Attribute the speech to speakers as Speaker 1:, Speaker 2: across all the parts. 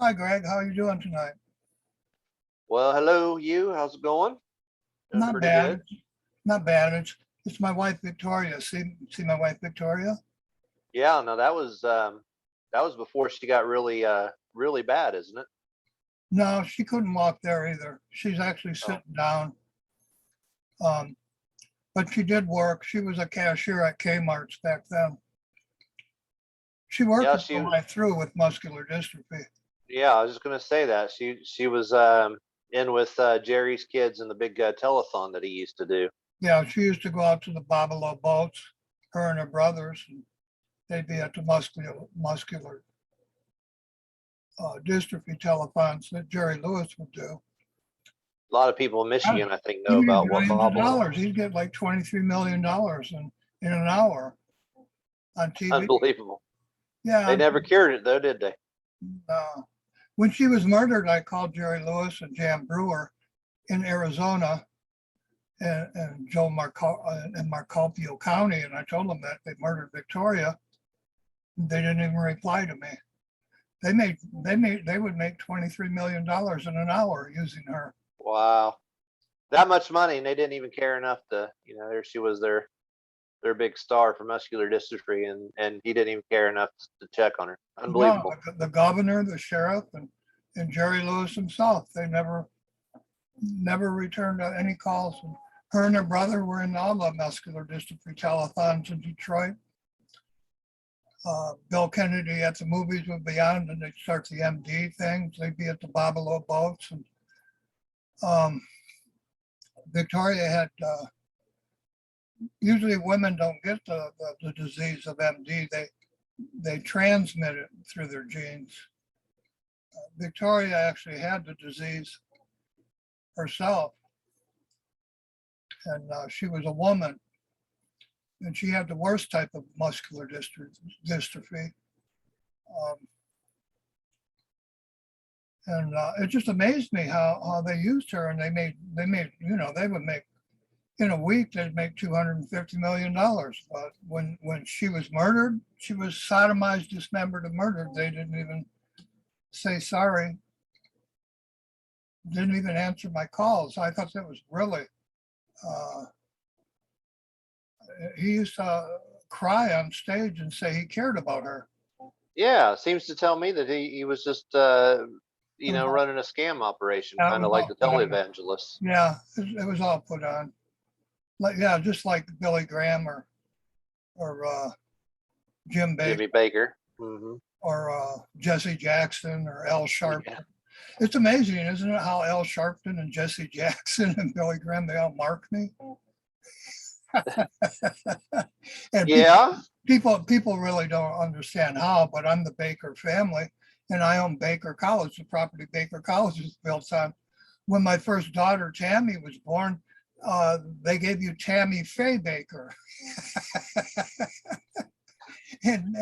Speaker 1: Hi, Greg. How are you doing tonight?
Speaker 2: Well, hello, Hugh. How's it going? Doing
Speaker 1: Not
Speaker 2: pretty
Speaker 1: bad.
Speaker 2: good.
Speaker 1: Not bad. It's my wife Victoria. See my wife Victoria?
Speaker 2: Yeah, no, that was before she got really bad, isn't it?
Speaker 1: No, she couldn't walk there either. She's actually
Speaker 2: Oh,
Speaker 1: sitting down. Um, but she did work. She was a cashier at K-Mart's back then. She worked
Speaker 2: yeah,
Speaker 1: her whole life through with muscular dystrophy.
Speaker 2: yeah. I was just gonna say that she was in with Jerry's kids in the big telethon that he used to do.
Speaker 1: Yeah, she used to go out to the Bowe boats, her and her brothers, and they'd be at the muscular dystrophy telethons that Jerry Lewis would do.
Speaker 2: A lot of people in
Speaker 1: Yeah,
Speaker 2: Michigan, I think,
Speaker 1: he
Speaker 2: know
Speaker 1: made
Speaker 2: about what
Speaker 1: millions of
Speaker 2: hobbled.
Speaker 1: dollars. He'd get like $23 million in an hour on TV.
Speaker 2: Unbelievable. They
Speaker 1: Yeah.
Speaker 2: never cured it though, did they?
Speaker 1: When she was murdered, I called Jerry Lewis and Jan Brewer in Arizona and Joe in Marcopio County, and I told them that they murdered Victoria. They didn't even reply to me. They would make $23 million in an hour using her.
Speaker 2: Wow, that much money, and they didn't even care enough to, there she was, their big star for muscular dystrophy, and he didn't even care enough to check on her.
Speaker 1: No,
Speaker 2: Unbelievable.
Speaker 1: the governor, the sheriff, and Jerry Lewis himself, they never returned any calls. And her and her brother were in all the muscular dystrophy telethons in Detroit. Bill Kennedy at the movies would be on, and they'd start the MD things. They'd be at the Bowe boats. And um, Victoria had, usually women don't get the disease of MD. They transmit it through their genes. Victoria actually had the disease herself, and she was a woman, and she had the worst type of muscular dystrophy. Um, and it just amazed me how they used her, and they made they would make in a week they'd make $250 million. But when she was murdered, she was sodomized, dismembered, and murdered. They didn't even say sorry. Didn't even answer my calls. I thought that was really. Uh, he used to cry on stage and say he cared about her.
Speaker 2: Yeah, seems to tell me that he was just
Speaker 1: It was all,
Speaker 2: running a scam operation,
Speaker 1: yeah, it
Speaker 2: kind
Speaker 1: was
Speaker 2: of like
Speaker 1: all
Speaker 2: the
Speaker 1: put on.
Speaker 2: televangelists.
Speaker 1: Yeah, it was all put on. Like yeah, just like Billy Graham or Jim Baker
Speaker 2: Jimmy Baker. Hmm.
Speaker 1: or Jesse Jackson or Al
Speaker 2: Yeah.
Speaker 1: Sharpton. It's amazing, isn't it, how Al Sharpton and Jesse Jackson and Billy Graham, they all mark me. And
Speaker 2: Yeah.
Speaker 1: people really don't understand how, but I'm the Baker family, and I own Baker College, the property Baker College is built on. When my first daughter Tammy was born, they gave you Tammy Faye Baker, and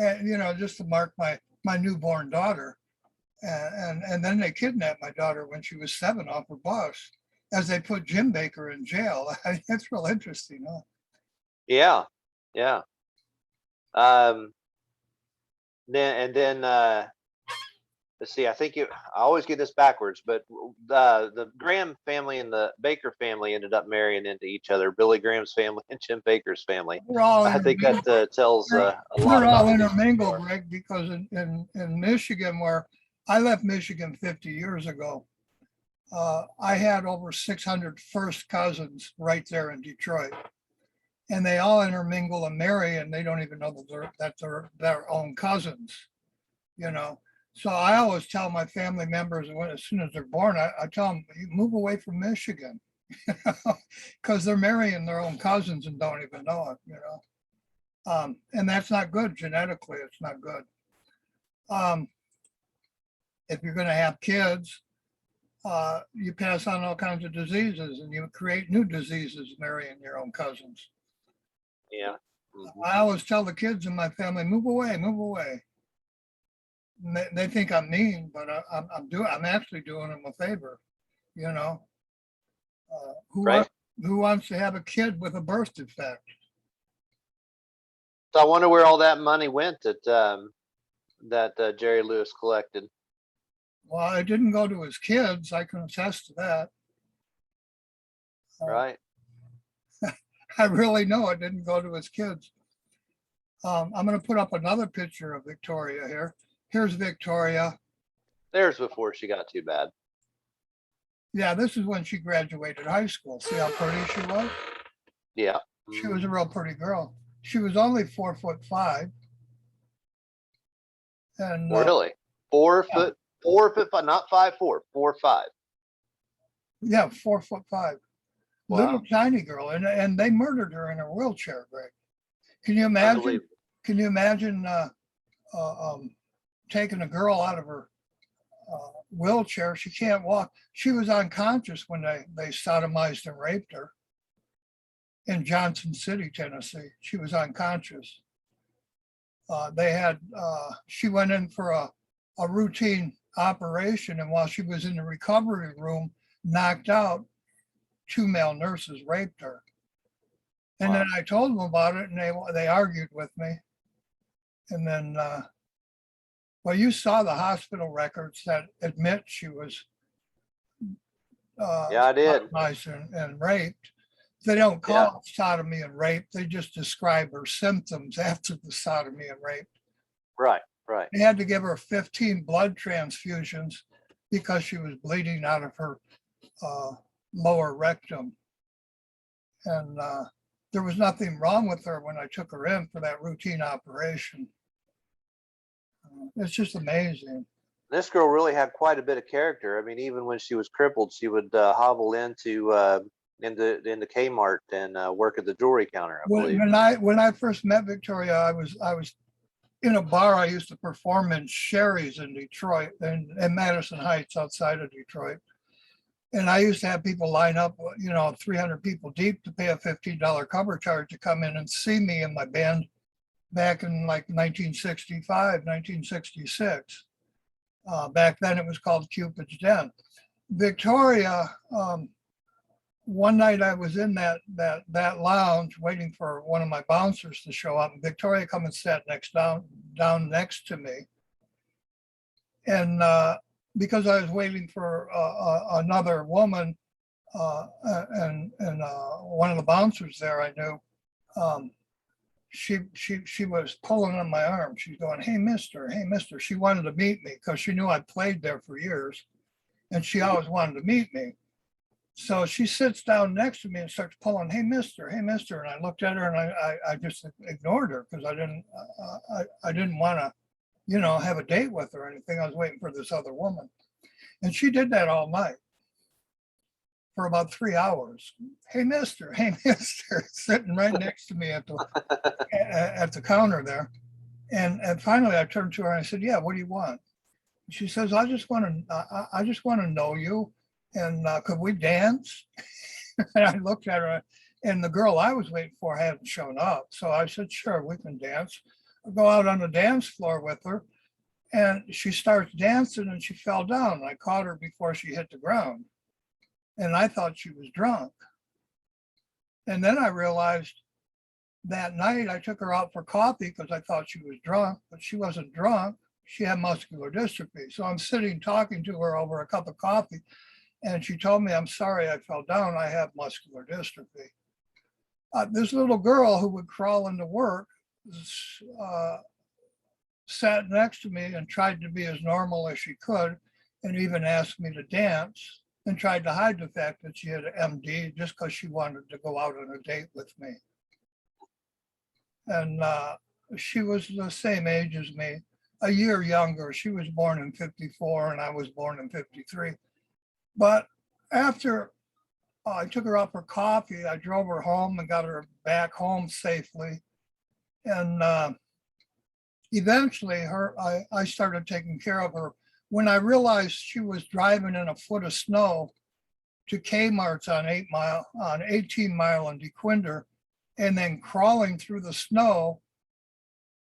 Speaker 1: just to mark my newborn daughter. And then they kidnapped my daughter when she was 7 off her bus, as they put Jim Baker in jail. That's real interesting, huh?
Speaker 2: Yeah. Yeah. Um. Then let's see. I always get this backwards, but the Graham family and the Baker family ended up marrying into each other. Billy Graham's family and Jim Baker's family.
Speaker 1: They're all
Speaker 2: I think that
Speaker 1: intermingled.
Speaker 2: tells a lot
Speaker 1: They're all
Speaker 2: about who these people
Speaker 1: intermingled,
Speaker 2: are.
Speaker 1: Rick, because in Michigan, where I left Michigan 50 years ago, I had over 600 first cousins right there in Detroit, and they all intermingle and marry, and they don't even know that they're their own cousins, you know. So I always tell my family members as soon as they're born, I tell them, you move away from Michigan, because they're marrying their own cousins and don't even know it. And that's not good genetically. It's not good. Um, if you're going to have kids, you pass on all kinds of diseases, and you create new diseases marrying your own cousins.
Speaker 2: Yeah. Mhm.
Speaker 1: I always tell the kids in my family, move away, move away. And they think I'm mean, but I'm actually doing them a favor. You know,
Speaker 2: Right.
Speaker 1: who wants to have a kid with a birth defect?
Speaker 2: So I wonder where all that money went that Jerry Lewis collected.
Speaker 1: Well, it didn't go to his kids. I can attest to that.
Speaker 2: Right.
Speaker 1: I really know it didn't go to his kids. I'm going to put up another picture of Victoria here. Here's Victoria.
Speaker 2: There's before she got too bad.
Speaker 1: Yeah, this is when she graduated high school. See how pretty she was?
Speaker 2: Yeah.
Speaker 1: She was a real pretty girl. She was only 4'5". And
Speaker 2: Really? 4'5", not 5'4", 4'5".
Speaker 1: yeah, 4'5". Little
Speaker 2: Wow.
Speaker 1: tiny girl. And they murdered her in her wheelchair, Greg. Can you imagine?
Speaker 2: Unbelievable.
Speaker 1: Can you imagine taking a girl out of her wheelchair? She can't walk. She was unconscious when they sodomized and raped her in Johnson City, Tennessee. She was unconscious. She went in for a routine operation, and while she was in the recovery room, knocked out, 2 male nurses raped her. And
Speaker 2: Wow.
Speaker 1: then I told them about it, and they argued with me. And then, well, you saw the hospital records that admit she was
Speaker 2: Yeah, I did.
Speaker 1: sodomized and raped. They don't call
Speaker 2: Yeah.
Speaker 1: it sodomy and rape. They just describe her symptoms after the sodomy and rape.
Speaker 2: Right. Right.
Speaker 1: They had to give her 15 blood transfusions because she was bleeding out of her lower rectum. And there was nothing wrong with her when I took her in for that routine operation. It's just amazing.
Speaker 2: This girl really had quite a bit of character. I mean, even when she was crippled, she would hobble into K-Mart and work at the jewelry counter, I believe.
Speaker 1: When I first met Victoria, I was in a bar I used to perform in, Sherry's in Detroit, and in Madison Heights outside of Detroit. And I used to have people line up, 300 people deep to pay a $15 cover charge to come in and see me and my band back in like 1965, 1966. Back then it was called Cupid's Den. Victoria, one night I was in that lounge waiting for one of my bouncers to show up, and Victoria come and sat down next to me. And because I was waiting for another woman, and one of the bouncers there I knew, she was pulling on my arm. She's going, hey, mister. She wanted to meet me because she knew I played there for years, and she always wanted to meet me. So she sits down next to me and starts pulling, hey, mister. And I looked at her and I just ignored her because I didn't want to, have a date with her or anything. I was waiting for this other woman. And she did that all night for about 3 hours. Hey, mister, sitting right next to me at the counter there. And finally I turned to her and I said, yeah, what do you want? She says, I just want to know you. And could we dance? And I looked at her, and the girl I was waiting for hadn't shown up. So I said, sure, we can dance. I'll go out on the dance floor with her. And she starts dancing and she fell down. I caught her before she hit the ground. And I thought she was drunk. And then I realized that night I took her out for coffee because I thought she was drunk, but she wasn't drunk. She had muscular dystrophy. So I'm sitting talking to her over a cup of coffee. And she told me, I'm sorry I fell down. I have muscular dystrophy. This little girl who would crawl into work sat next to me and tried to be as normal as she could, and even asked me to dance, and tried to hide the fact that she had an MD just because she wanted to go out on a date with me. And she was the same age as me, a year younger. She was born in 54 and I was born in 53. But after I took her out for coffee, I drove her home and got her back home safely. And eventually I started taking care of her. When I realized she was driving in a foot of snow to K-Mart's on 18 Mile and DeQuinder, and then crawling through the snow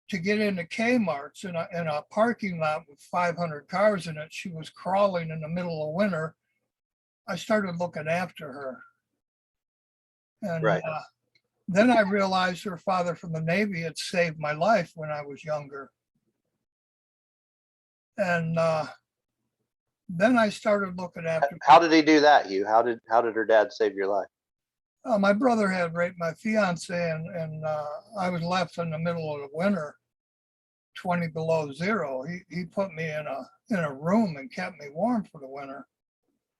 Speaker 1: to get into K-Mart's in a parking lot with 500 cars in it. She was crawling in the middle of winter. I started looking after her. And
Speaker 2: Right.
Speaker 1: then I realized her father from the Navy had saved my life when I was younger. And then I started looking after.
Speaker 2: How did he do that, Hugh? How did her dad save your life?
Speaker 1: My brother had raped my fiance, and I was left in the middle of the winter, 20 below zero. He put me in a room and kept me warm for the winter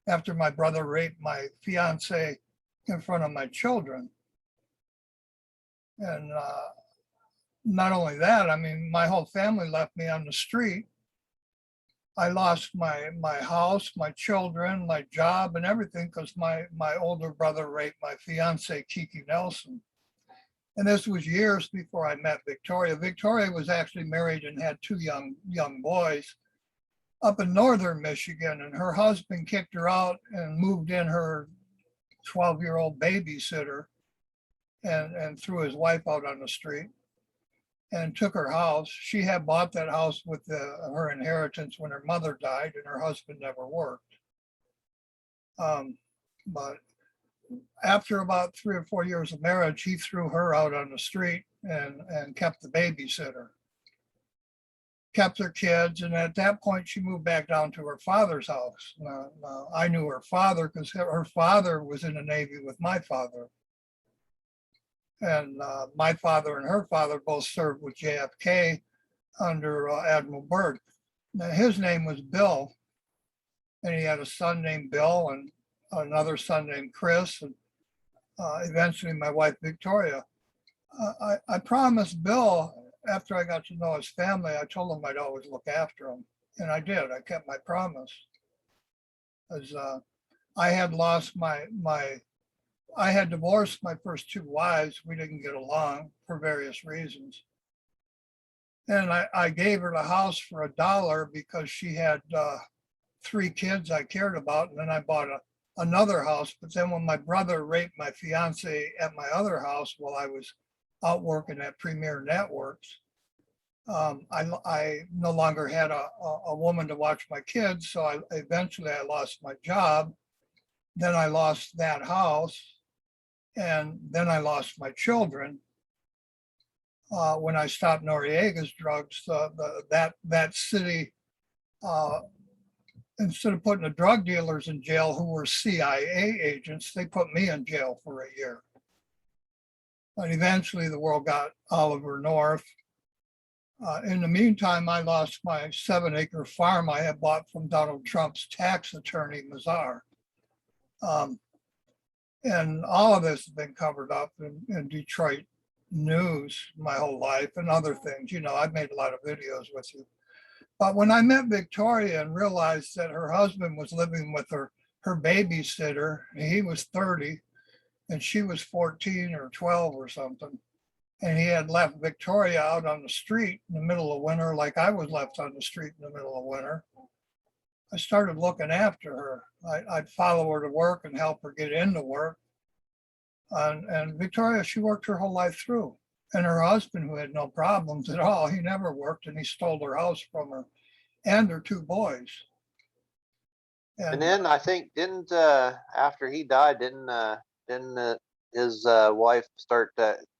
Speaker 1: after my brother raped my fiance in front of my children. And not only that, I mean, my whole family left me on the street. I lost my house, my children, my job, and everything because my older brother raped my fiance, Kiki Nelson. And this was years before I met Victoria. Victoria was actually married and had two young boys up in northern Michigan, and her husband kicked her out and moved in her 12-year-old babysitter and threw his wife out on the street and took her house. She had bought that house with her inheritance when her mother died, and her husband never worked. But after about 3 or 4 years of marriage, he threw her out on the street and kept the babysitter, kept her kids. And at that point, she moved back down to her father's house. Now, I knew her father because her father was in the Navy with my father. And my father and her father both served with JFK under Admiral Byrd. Now, his name was Bill, and he had a son named Bill and another son named Chris, and eventually my wife Victoria. I promised Bill, after I got to know his family, I told him I'd always look after him, and I did. I kept my promise. As I had lost I had divorced my first two wives. We didn't get along for various reasons. And I gave her the house for $1 because she had 3 kids I cared about. And then I bought another house. But then when my brother raped my fiance at my other house while I was out working at Premier Networks, I no longer had a woman to watch my kids. So eventually I lost my job. Then I lost that house. And then I lost my children when I stopped Noriega's drugs. That city, instead of putting the drug dealers in jail who were CIA agents, they put me in jail for a year. And eventually the world got Oliver North. In the meantime, I lost my 7-acre farm I had bought from Donald Trump's tax attorney, Mazar. And all of this has been covered up in Detroit news my whole life and other things. You know, I've made a lot of videos with you. But when I met Victoria and realized that her husband was living with her babysitter, he was 30 and she was 14 or 12 or something. And he had left Victoria out on the street in the middle of winter, like I was left on the street in the middle of winter. I started looking after her. I'd follow her to work and help her get into work. And Victoria, she worked her whole life through. And her husband, who had no problems at all, he never worked, and he stole her house from her and her 2 boys.
Speaker 2: And then I think after he died, didn't his wife start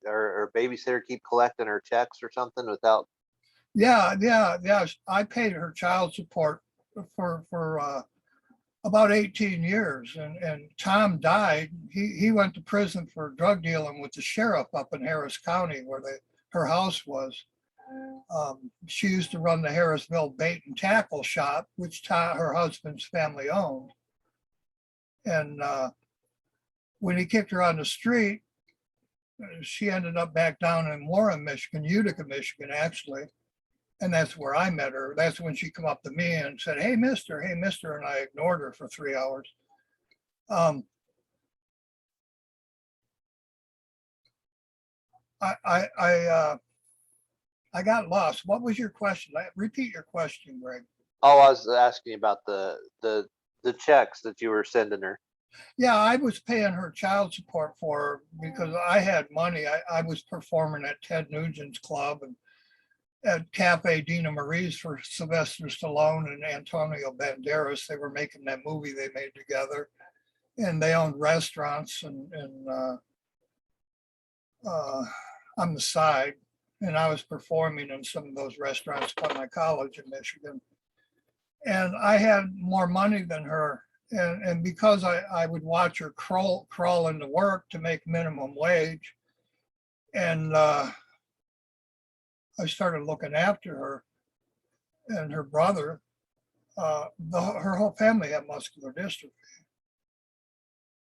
Speaker 2: or babysitter keep collecting her checks or something without?
Speaker 1: Yeah. I paid her child support for about 18 years, and Tom died. He went to prison for drug dealing with the sheriff up in Harris County, where her house was. She used to run the Harrisville bait and tackle shop, which her husband's family owned. And when he kicked her on the street, she ended up back down in Warren, Michigan, Utica, Michigan, actually. And that's where I met her. That's when she come up to me and said, hey, mister, and I ignored her for 3 hours. I got lost. What was your question? Repeat your question, Greg.
Speaker 2: Oh, I was asking about the checks that you were sending her.
Speaker 1: Yeah, I was paying her child support for her because I had money. I was performing at Ted Nugent's club and at Cafe Dina Marie's for Sylvester Stallone and Antonio Banderas. They were making that movie they made together, and they owned restaurants and on the side. And I was performing in some of those restaurants by my college in Michigan. And I had more money than her. And because I would watch her crawl into work to make minimum wage, and I started looking after her and her brother. Her whole family had muscular dystrophy.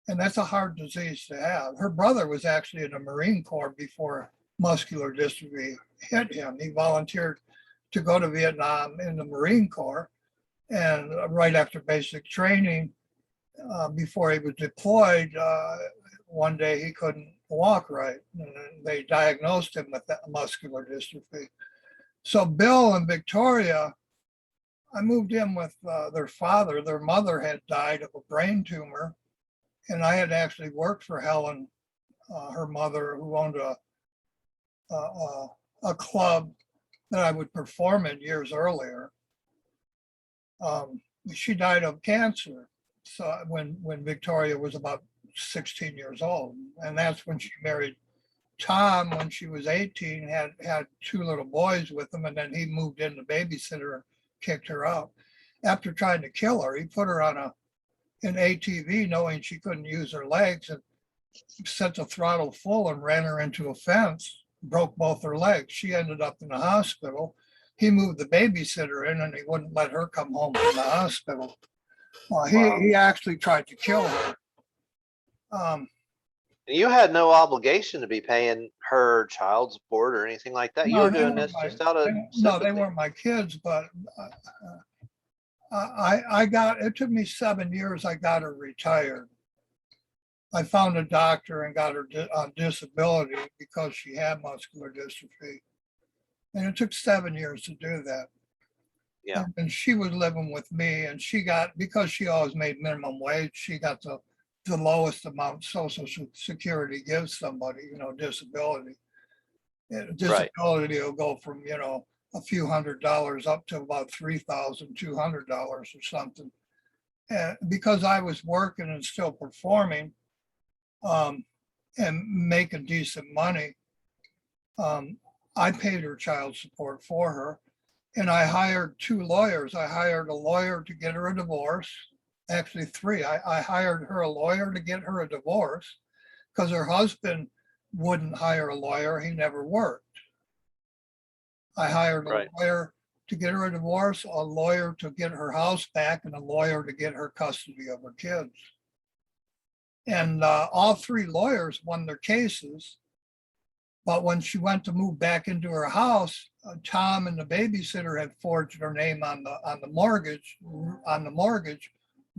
Speaker 1: And that's a hard disease to have. Her brother was actually in the Marine Corps before muscular dystrophy hit him. He volunteered to go to Vietnam in the Marine Corps. And right after basic training, before he was deployed, one day he couldn't walk right. And they diagnosed him with that muscular dystrophy. So Bill and Victoria, I moved in with their father. Their mother had died of a brain tumor. And I had actually worked for Helen, her mother, who owned a club that I would perform in years earlier. She died of cancer. So when Victoria was about 16 years old, and that's when she married Tom when she was 18, had two little boys with him, and then he moved in to babysitter and kicked her out. After trying to kill her, he put her on an ATV knowing she couldn't use her legs, and set the throttle full and ran her into a fence, broke both her legs. She ended up in the hospital. He moved the babysitter in and he wouldn't let her come home from the hospital. He actually tried to kill her.
Speaker 2: You had no obligation to be paying her child support or anything like that. You were doing this just out of sympathy.
Speaker 1: No, they weren't my kids, but it took me 7 years, I got her retired. I found a doctor and got her on disability because she had muscular dystrophy. And it took 7 years to do that.
Speaker 2: Yeah.
Speaker 1: And she was living with me, and because she always made minimum wage, she got the lowest amount Social Security gives somebody, disability. Disability will go from, a few $100s up to about $3,200 or something. And because I was working and still performing, and making decent money, I paid her child support for her. And I hired 2 lawyers. I hired a lawyer to get her a divorce. Actually 3. I hired her a lawyer to get her a divorce because her husband wouldn't hire a lawyer. He never worked. I hired a lawyer to get her a divorce, a lawyer to get her house back, and a lawyer to get her custody of her kids. And all 3 lawyers won their cases. But when she went to move back into her house, Tom and the babysitter had forged her name on the mortgage,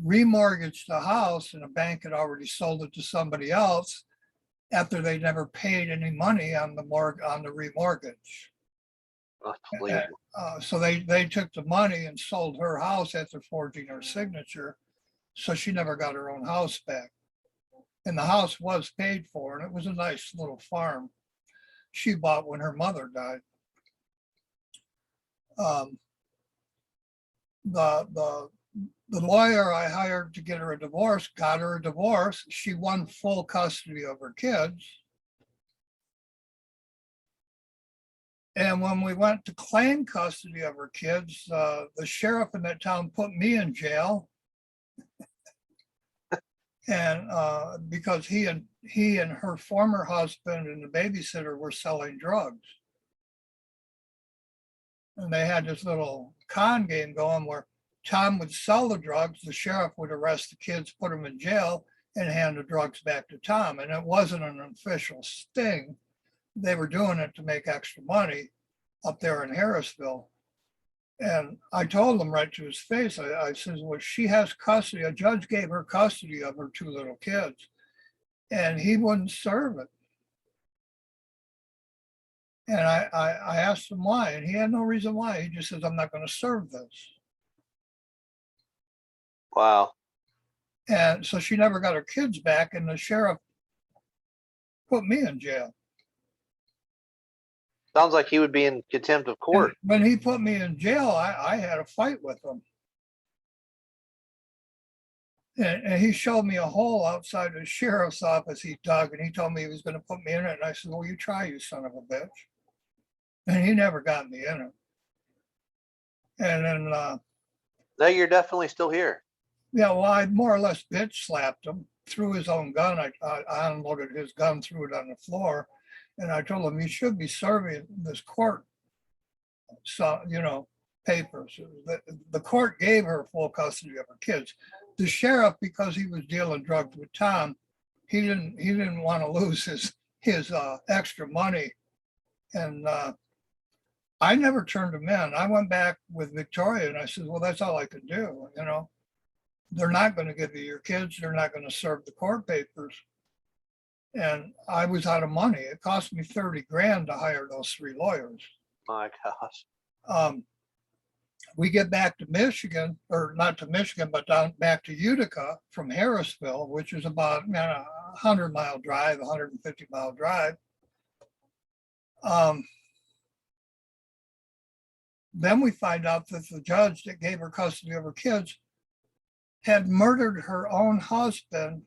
Speaker 1: remortgaged the house, and the bank had already sold it to somebody else after they never paid any money on the remortgage. So they took the money and sold her house after forging her signature. So she never got her own house back. And the house was paid for, and it was a nice little farm she bought when her mother died. The lawyer I hired to get her a divorce got her a divorce. She won full custody of her kids. And when we went to claim custody of her kids, the sheriff in that town put me in jail. And because he and her former husband and the babysitter were selling drugs. And they had this little con game going where Tom would sell the drugs, the sheriff would arrest the kids, put them in jail, and hand the drugs back to Tom. And it wasn't an official sting. They were doing it to make extra money up there in Harrisville. And I told him right to his face, I said, well, she has custody. A judge gave her custody of her 2 little kids, and he wouldn't serve it. And I asked him why, and he had no reason why. He just says, I'm not going to serve this.
Speaker 2: Wow.
Speaker 1: And so she never got her kids back, and the sheriff put me in jail.
Speaker 2: Sounds like he would be in contempt of court.
Speaker 1: And when he put me in jail, I had a fight with him. And he showed me a hole outside the sheriff's office he dug, and he told me he was going to put me in it. And I said, well, you try, you son of a bitch. And he never got me in it. And then
Speaker 2: No, you're definitely still here.
Speaker 1: Yeah, well, I more or less bitch slapped him, threw his own gun. I unloaded his gun, threw it on the floor. And I told him, you should be serving this court, so, papers. The court gave her full custody of her kids. The sheriff, because he was dealing drugs with Tom, he didn't want to lose his extra money. And I never turned him in. I went back with Victoria and I said, well, that's all I could do. They're not going to give you your kids. They're not going to serve the court papers. And I was out of money. It cost me 30 grand to hire those 3 lawyers.
Speaker 2: My gosh.
Speaker 1: We get back to Michigan, or not to Michigan, but back to Utica from Harrisville, which is about a 100-mile drive, 150-mile drive. Then we find out that the judge that gave her custody of her kids had murdered her own husband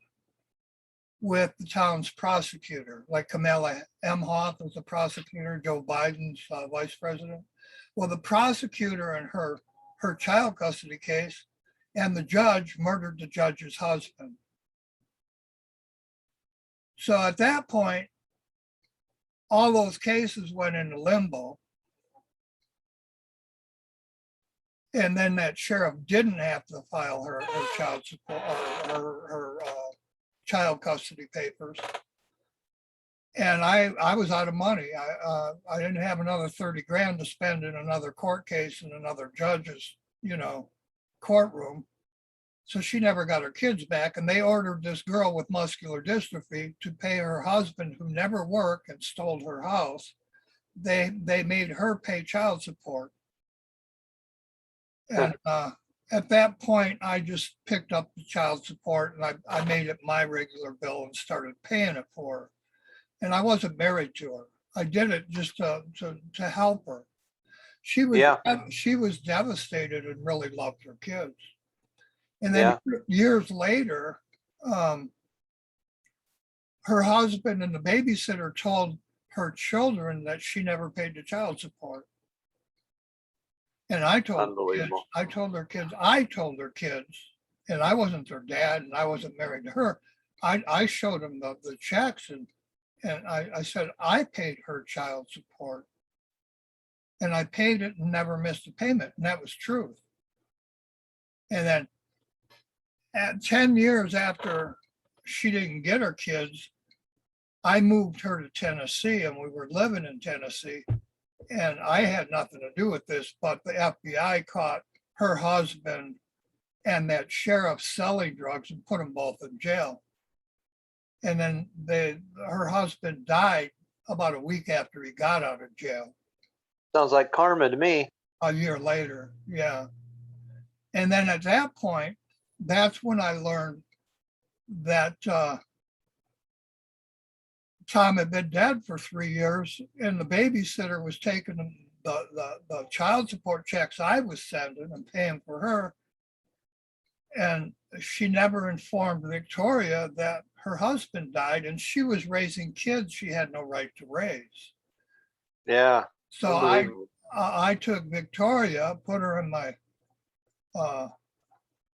Speaker 1: with the town's prosecutor, like Kamala Emhoff was the prosecutor, Joe Biden's vice president. Well, the prosecutor in her child custody case and the judge murdered the judge's husband. So at that point, all those cases went into limbo. And then that sheriff didn't have to file her child support, her child custody papers. And I was out of money. I didn't have another 30 grand to spend in another court case in another judge's, courtroom. So she never got her kids back. And they ordered this girl with muscular dystrophy to pay her husband, who never worked and stole her house. They made her pay child support. And at that point, I just picked up the child support and I made it my regular bill and started paying it for her. And I wasn't married to her. I did it just to help her. She was devastated and really loved her kids. And then years later, her husband and the babysitter told her children that she never paid the child support. And I told their kids, and I wasn't their dad and I wasn't married to her. I showed them the checks and I said, I paid her child support and I paid it and never missed a payment. And that was truth. And then at 10 years after she didn't get her kids, I moved her to Tennessee and we were living in Tennessee. And I had nothing to do with this, but the FBI caught her husband and that sheriff selling drugs and put them both in jail. And then her husband died about a week after he got out of jail.
Speaker 2: Sounds like karma to me.
Speaker 1: A year later, yeah. And then at that point, that's when I learned that Tom had been dead for 3 years and the babysitter was taking the child support checks I was sending and paying for her. And she never informed Victoria that her husband died and she was raising kids she had no right to raise.
Speaker 2: Yeah.
Speaker 1: So I took Victoria, put her in my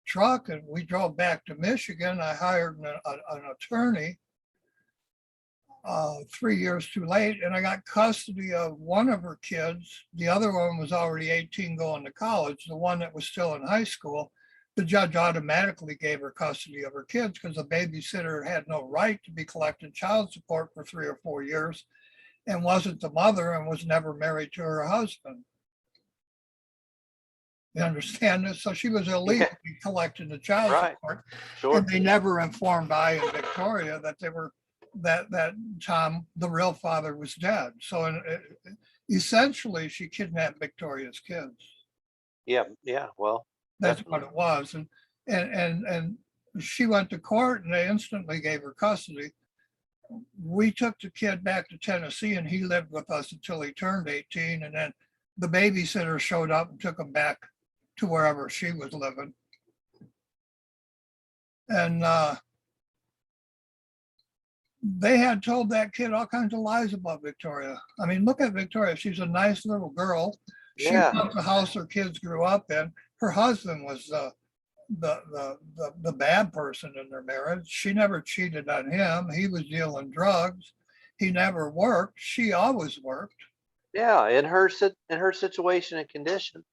Speaker 1: truck and we drove back to Michigan. I hired an attorney 3 years too late, and I got custody of one of her kids. The other one was already 18 going to college. The one that was still in high school, the judge automatically gave her custody of her kids because the babysitter had no right to be collecting child support for 3 or 4 years and wasn't the mother and was never married to her husband. You understand this? So she was illegally collecting the child support. Sure. And they never informed I and Victoria that they were that Tom, the real father, was dead. So essentially, she kidnapped Victoria's kids.
Speaker 2: Yeah. Well,
Speaker 1: that's what it was, and she went to court, and they instantly gave her custody. We took the kid back to Tennessee, and he lived with us until he turned 18, and then the babysitter showed up and took him back to wherever she was living. And they had told that kid all kinds of lies about Victoria. I mean, look at Victoria. She's a nice little girl. She
Speaker 2: Yeah.
Speaker 1: bought the house her kids grew up in. Her husband was the bad person in their marriage. She never cheated on him. He was dealing drugs. He never worked. She always worked.
Speaker 2: Yeah. In her situation and condition.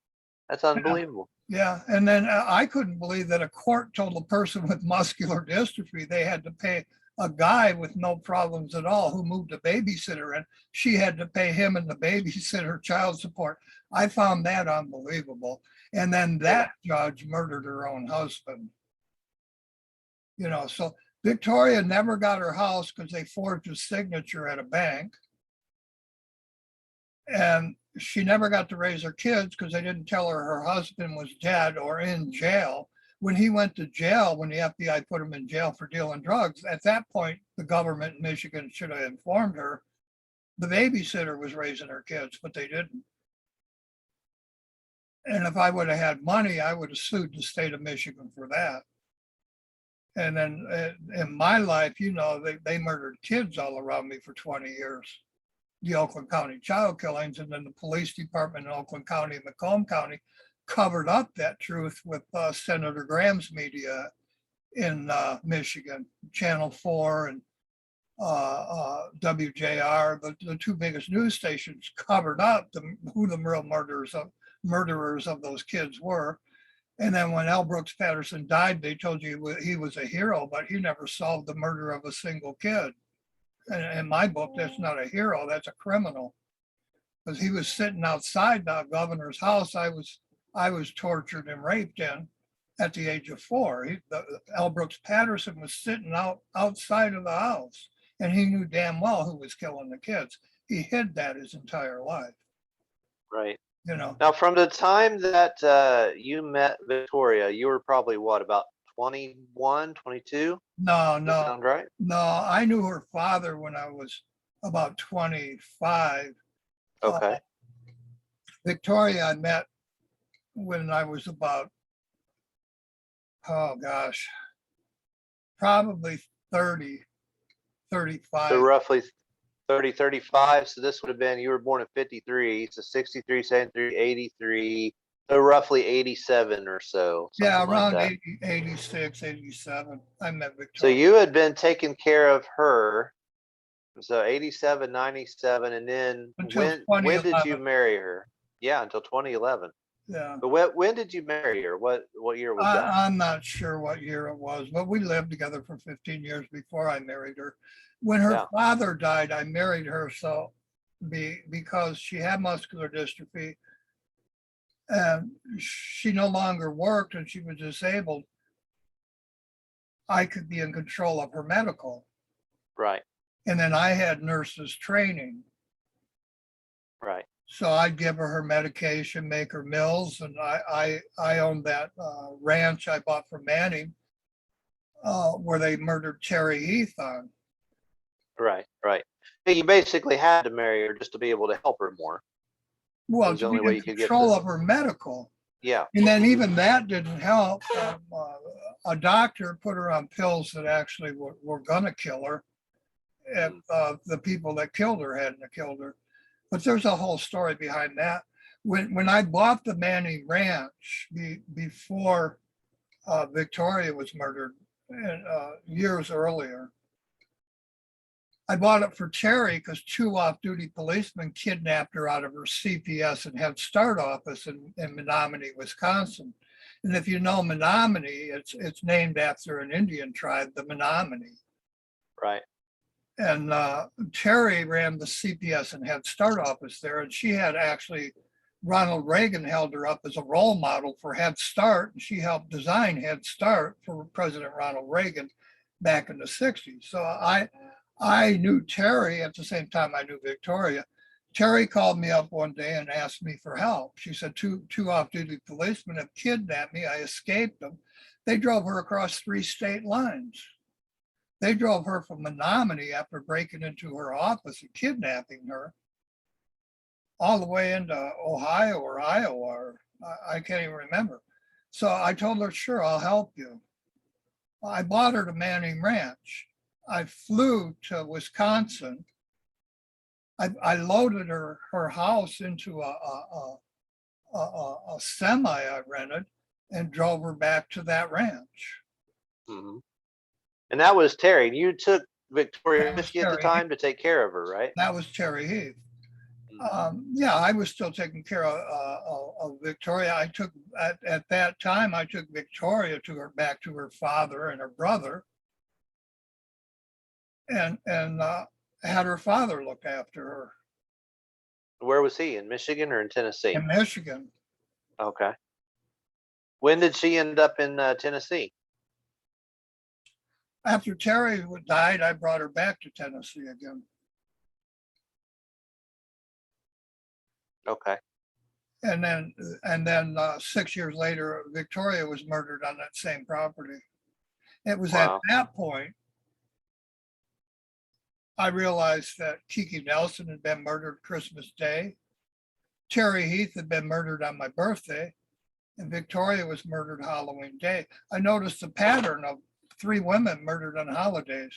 Speaker 2: That's unbelievable.
Speaker 1: Yeah. And then I couldn't believe that a court told a person with muscular dystrophy they had to pay a guy with no problems at all who moved a babysitter in. She had to pay him and the babysitter child support. I found that unbelievable. And then that judge murdered her own husband. So Victoria never got her house because they forged a signature at a bank. And she never got to raise her kids because they didn't tell her her husband was dead or in jail. When he went to jail, when the FBI put him in jail for dealing drugs, at that point, the government in Michigan should have informed her. The babysitter was raising her kids, but they didn't. And if I would have had money, I would have sued the state of Michigan for that. And then in my life, they murdered kids all around me for 20 years. The Oakland County child killings, and then the police department in Oakland County and Macomb County covered up that truth with Senator Graham's media in Michigan, Channel 4 and WJR, the two biggest news stations, covered up who the real murderers of those kids were. And then when L. Brooks Patterson died, they told you he was a hero, but he never solved the murder of a single kid. And in my book, that's not a hero, that's a criminal. Because he was sitting outside the governor's house I was tortured and raped in at the age of 4. L. Brooks Patterson was sitting outside of the house, and he knew damn well who was killing the kids. He hid that his entire life.
Speaker 2: Right. Now, from the time that you met Victoria, you were probably what, about 21, 22?
Speaker 1: No.
Speaker 2: Sound right?
Speaker 1: No, I knew her father when I was about 25.
Speaker 2: Okay.
Speaker 1: Victoria I met when I was about, probably 30, 35.
Speaker 2: So roughly 30, 35. So this would have been, you were born in 53. So 63, 73, 83. So roughly 87 or so.
Speaker 1: Yeah, around
Speaker 2: like
Speaker 1: 86, 87. I met Victoria.
Speaker 2: So you had been taking care of her. So 87, 97. And then when did you marry her? Yeah, until 2011.
Speaker 1: Yeah.
Speaker 2: But when did you marry her? What year was that?
Speaker 1: I'm not sure what year it was, but we lived together for 15 years before I married her. When her father died, I married her because she had muscular dystrophy and she no longer worked and she was disabled. I could be in control of her medical.
Speaker 2: Right.
Speaker 1: And then I had nurses training.
Speaker 2: Right.
Speaker 1: So I'd give her medication, make her meals, and I owned that ranch I bought from Manning, where they murdered Terry Heath on.
Speaker 2: Right. You basically had to marry her just to be able to help her more.
Speaker 1: Well, to be in control of her medical.
Speaker 2: Yeah.
Speaker 1: And then even that didn't help. A doctor put her on pills that actually were going to kill her if the people that killed her hadn't killed her. But there's a whole story behind that. When I bought the Manning Ranch before Victoria was murdered years earlier, I bought it for Terry because 2 off-duty policemen kidnapped her out of her CPS and Head Start office in Menominee, Wisconsin. And if you know Menominee, it's named after an Indian tribe, the Menominee.
Speaker 2: Right.
Speaker 1: And Terry ran the CPS and Head Start office there, and she had actually, Ronald Reagan held her up as a role model for Head Start, and she helped design Head Start for President Ronald Reagan back in the 60s. So I knew Terry at the same time I knew Victoria. Terry called me up one day and asked me for help. She said, two off-duty policemen have kidnapped me. I escaped them. They drove her across 3 state lines. They drove her from Menominee after breaking into her office and kidnapping her all the way into Ohio or Iowa, or I can't even remember. So I told her, sure, I'll help you. I bought her the Manning Ranch. I flew to Wisconsin. I loaded her house into a semi I rented and drove her back to that ranch.
Speaker 2: Mhm. And that was Terry. And you took Victoria
Speaker 1: That was
Speaker 2: with you at the
Speaker 1: Terry Heath.
Speaker 2: time to take care of her, right?
Speaker 1: That was Terry Heath.
Speaker 2: Mhm.
Speaker 1: Yeah, I was still taking care of Victoria. I took at that time. I took Victoria to her back to her father and her brother, and had her father look after her
Speaker 2: Where was he? In Michigan or in Tennessee?
Speaker 1: in Michigan.
Speaker 2: Okay. When did she end up in Tennessee?
Speaker 1: After Terry died, I brought her back to Tennessee again.
Speaker 2: Okay.
Speaker 1: And then 6 years later, Victoria was murdered on that same property. It was at
Speaker 2: Wow.
Speaker 1: that point I realized that Kiki Nelson had been murdered Christmas Day. Terry Heath had been murdered on my birthday, and Victoria was murdered Halloween Day. I noticed a pattern of 3 women murdered on holidays.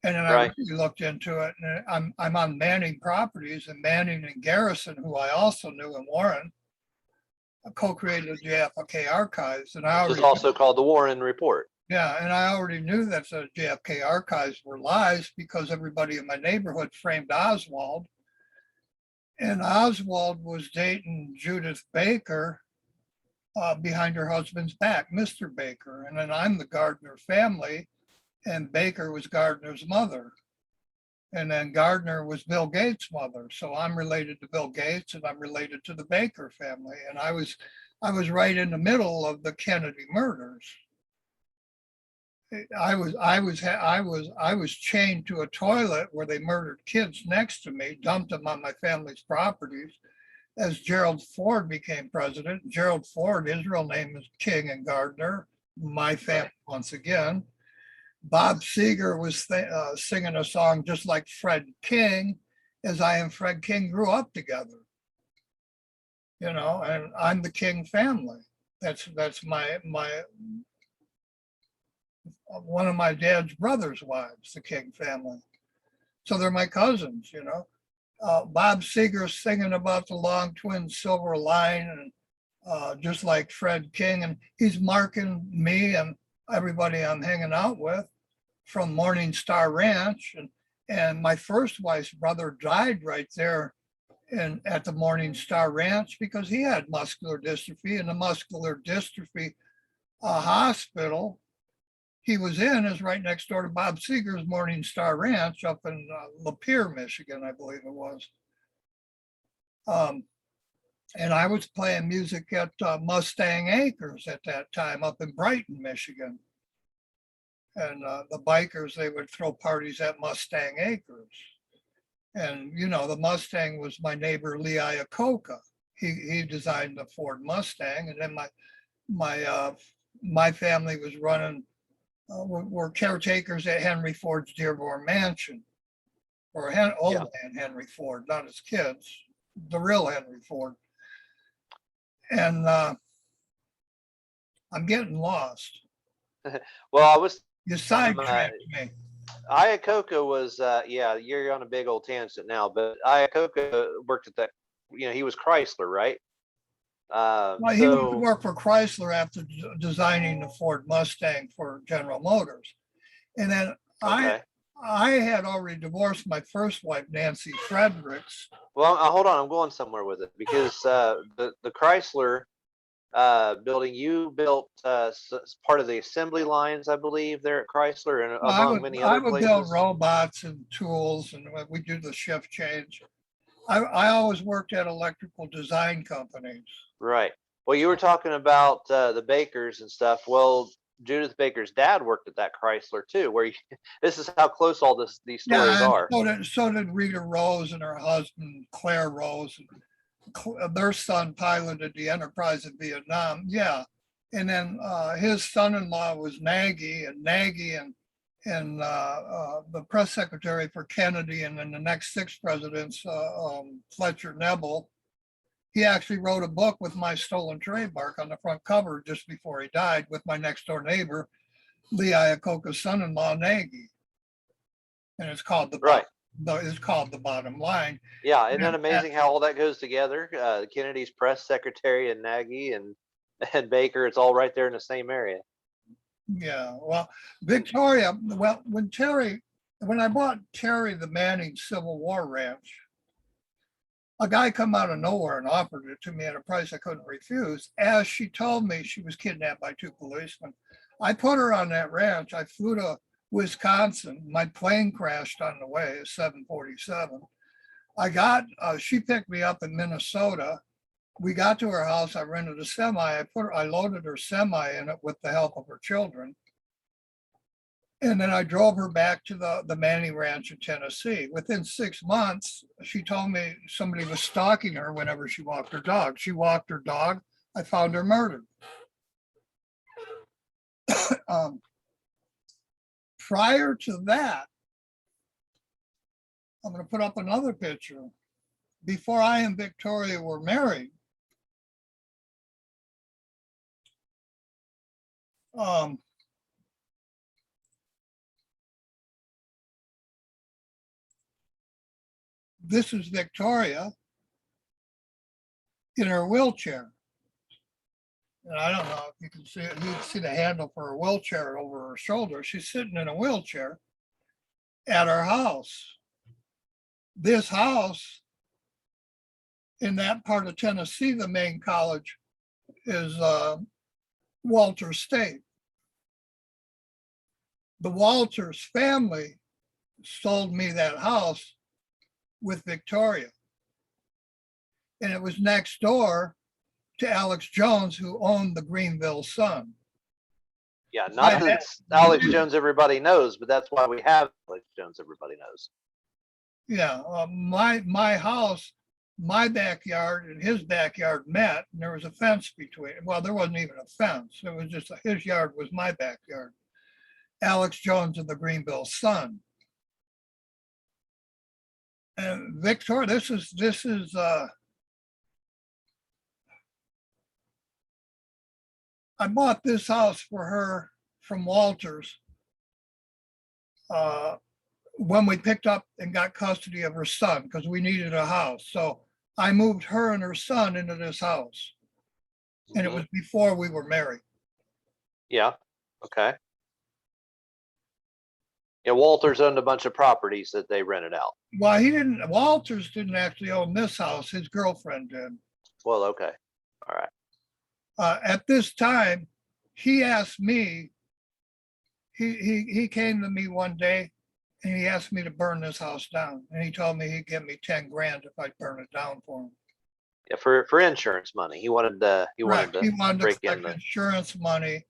Speaker 1: And then I
Speaker 2: Right.
Speaker 1: really looked into it, and I'm on Manning Properties, and Manning and Garrison, who I also knew in Warren, co-created the JFK archives. And I
Speaker 2: Which is
Speaker 1: already,
Speaker 2: also called the Warren Report.
Speaker 1: yeah, and I already knew that the JFK archives were lies because everybody in my neighborhood framed Oswald. And Oswald was dating Judith Baker behind her husband's back, Mr. Baker. And then I'm the Gardner family, and Baker was Gardner's mother. And then Gardner was Bill Gates' mother. So I'm related to Bill Gates, and I'm related to the Baker family. And I was right in the middle of the Kennedy murders. I was chained to a toilet where they murdered kids next to me, dumped them on my family's properties. As Gerald Ford became president, Gerald Ford, his real name is King and Gardner, my family once again. Bob Seger was singing a song just like Fred King, as I and Fred King grew up together. You know, and I'm the King family. That's my one of my dad's brother's wives, the King family. So they're my cousins, you know. Bob Seger singing about the long twin silver line, and just like Fred King, and he's marking me and everybody I'm hanging out with from Morning Star Ranch, and my first wife's brother died right there at the Morning Star Ranch because he had muscular dystrophy, and the muscular dystrophy hospital he was in is right next door to Bob Seger's Morning Star Ranch up in Lapeer, Michigan, I believe it was. And I was playing music at Mustang Acres at that time up in Brighton, Michigan. And the bikers, they would throw parties at Mustang Acres. And, you know, the Mustang was my neighbor, Lee Iacocca. He designed the Ford Mustang. And then my family was running, were caretakers at Henry Ford's Dearborn Mansion, or old man Henry Ford, not his kids, the real Henry Ford. And I'm getting lost.
Speaker 2: Well,
Speaker 1: You sidetracked me.
Speaker 2: Iacocca was, you're on a big old tangent now, but Iacocca worked at that, he was Chrysler, right?
Speaker 1: Well, he went to work for Chrysler after designing the Ford Mustang for General Motors. And then I had already divorced my first wife, Nancy Fredericks.
Speaker 2: Well, hold on, I'm going somewhere with it because the Chrysler building you built part of the assembly lines, I believe, there at Chrysler, and among many other places.
Speaker 1: I would build robots and tools, and we do the shift change. I always worked at electrical design companies.
Speaker 2: Right. Well, you were talking about the Bakers and stuff. Well, Judith Baker's dad worked at that Chrysler too, where this is how close all these stories are.
Speaker 1: So did Rita Rose and her husband, Claire Rose. Their son piloted the Enterprise in Vietnam. Yeah. And then his son-in-law was Nagy, and the press secretary for Kennedy and then the next 6 presidents, Fletcher Nebel. He actually wrote a book with my stolen trademark on the front cover just before he died with my next door neighbor, Lee Iacocca's son-in-law, Nagy. And it's called The Bow.
Speaker 2: Right.
Speaker 1: It's called The Bottom Line.
Speaker 2: Yeah, isn't that
Speaker 1: And,
Speaker 2: amazing how all that goes together? Kennedy's press secretary and Nagy and Baker, it's all right there in the same area.
Speaker 1: yeah, well, Victoria, well, when I bought Terry the Manning Civil War Ranch, a guy come out of nowhere and offered it to me at a price I couldn't refuse. As she told me she was kidnapped by 2 policemen. I put her on that ranch. I flew to Wisconsin. My plane crashed on the way, a 747. She picked me up in Minnesota. We got to her house. I rented a semi. I loaded her semi in it with the help of her children. And then I drove her back to the Manning Ranch in Tennessee. Within 6 months, she told me somebody was stalking her whenever she walked her dog. She walked her dog. I found her murdered. Prior to that, I'm going to put up another picture. Before I and Victoria were married, this is Victoria in her wheelchair. And I don't know if you can see it. You can see the handle for her wheelchair over her shoulder. She's sitting in a wheelchair at her house. This house in that part of Tennessee, the main college is Walter State. The Walters family sold me that house with Victoria. And it was next door to Alex Jones, who owned the Greenville Sun.
Speaker 2: Yeah, not that Alex Jones everybody knows, but that's why we have Alex Jones everybody knows.
Speaker 1: Yeah, my house, my backyard and his backyard met, and there was a fence between. Well, there wasn't even a fence. It was just his yard was my backyard. Alex Jones of the Greenville Sun. And Victoria, this is I bought this house for her from Walters when we picked up and got custody of her son because we needed a house. So I moved her and her son into this house. And it was before we were married.
Speaker 2: Yeah. Okay. Yeah, Walters owned a bunch of properties that they rented out.
Speaker 1: Well, Walters didn't actually own this house. His girlfriend did.
Speaker 2: Well, okay. All right.
Speaker 1: At this time, he asked me, he came to me one day and he asked me to burn this house down. And he told me he'd give me 10 grand if I'd burn it down for him.
Speaker 2: Yeah, for insurance money. He wanted to
Speaker 1: break in the insurance money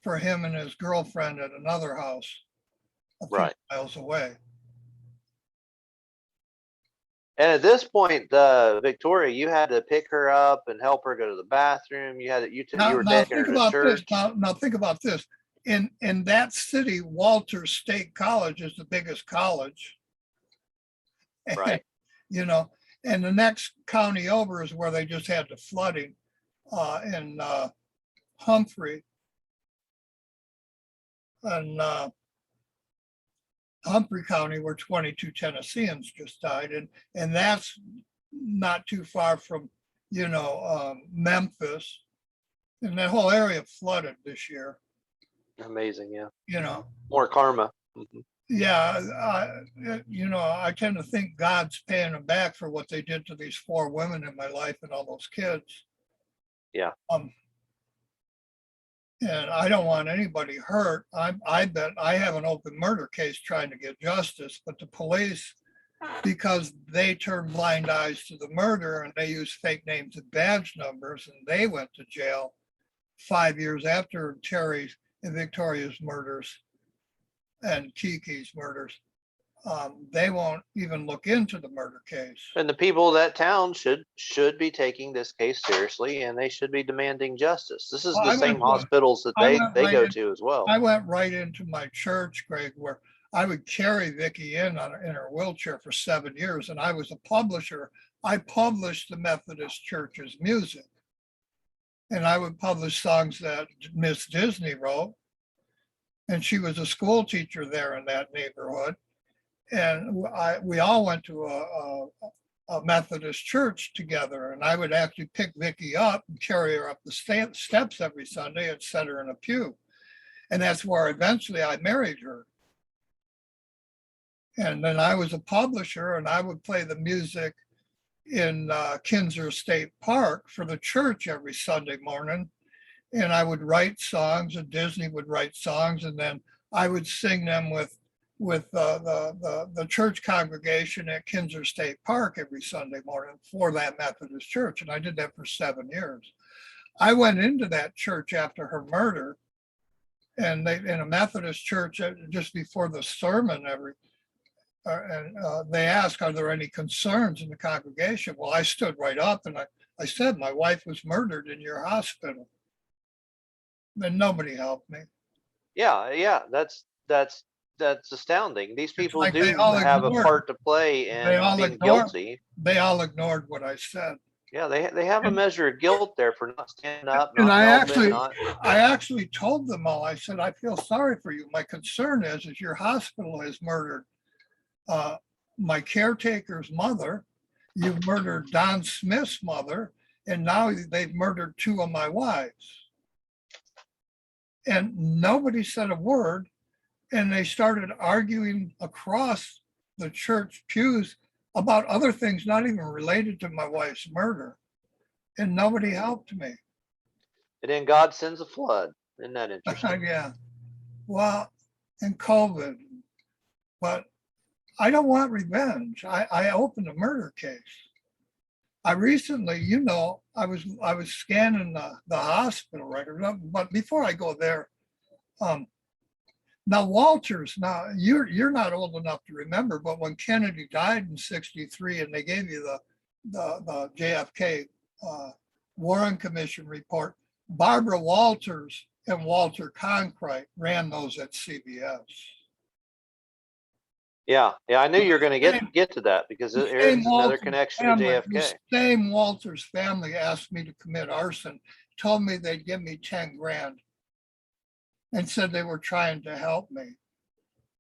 Speaker 1: for him and his girlfriend at another house a few miles away.
Speaker 2: And at this point, Victoria, you had to pick her up and help her go to the bathroom. You were taking her to church.
Speaker 1: Now think about this. In that city, Walters State College is the biggest college.
Speaker 2: Right.
Speaker 1: You know, and the next county over is where they just had the flooding in Humphrey. And Humphrey County, where 22 Tennesseans just died. And that's not too far from, Memphis. And that whole area flooded this year.
Speaker 2: Amazing, yeah.
Speaker 1: More
Speaker 2: karma. Mm-hmm.
Speaker 1: Yeah, I tend to think God's paying them back for what they did to these 4 women in my life and all those kids.
Speaker 2: Yeah.
Speaker 1: And I don't want anybody hurt. I bet I have an open murder case trying to get justice, but the police, because they turned blind eyes to the murder and they used fake names and badge numbers, and they went to jail 5 years after Terry's and Victoria's murders and Kiki's murders. They won't even look into the murder case.
Speaker 2: And the people of that town should be taking this case seriously, and they should be demanding justice. This is the same hospitals that they go to as well.
Speaker 1: I went right into my church, Greg, where I would carry Vicky in her wheelchair for 7 years, and I was a publisher. I published the Methodist Church's music, and I would publish songs that Miss Disney wrote, and she was a school teacher there in that neighborhood. And we all went to a Methodist church together, and I would actually pick Vicky up and carry her up the steps every Sunday and set her in a pew. And that's where eventually I married her. And then I was a publisher, and I would play the music in Kinzer State Park for the church every Sunday morning. And I would write songs, and Disney would write songs, and then I would sing them with the church congregation at Kinzer State Park every Sunday morning for that Methodist church. And I did that for 7 years. I went into that church after her murder, and they, in a Methodist church, just before the sermon, they asked, are there any concerns in the congregation? Well, I stood right up and I said, my wife was murdered in your hospital. Then nobody helped me.
Speaker 2: Yeah, that's astounding. These people
Speaker 1: like
Speaker 2: do
Speaker 1: they all
Speaker 2: have a
Speaker 1: ignored-
Speaker 2: part to play in being guilty.
Speaker 1: They all ignored what I said.
Speaker 2: Yeah, they have a measure of guilt there for not standing up,
Speaker 1: And
Speaker 2: not helping,
Speaker 1: I actually told them all, I said, I feel sorry for you. My concern is your hospital has murdered my caretaker's mother. You've murdered Don Smith's mother, and now they've murdered 2 of my wives. And nobody said a word. And they started arguing across the church pews about other things not even related to my wife's murder. And nobody helped me.
Speaker 2: and then God sends a flood. Isn't that interesting?
Speaker 1: Yeah. Well, and COVID. But I don't want revenge. I opened a murder case. I recently, I was scanning the hospital record. But before I go there, now Walters, now you're not old enough to remember, but when Kennedy died in '63 and they gave you the JFK Warren Commission report, Barbara Walters and Walter Cronkite ran those at CBS.
Speaker 2: Yeah, I knew you were going to get to that because there's another connection to JFK.
Speaker 1: The same Walters family asked me to commit arson, told me they'd give me 10 grand, and said they were trying to help me.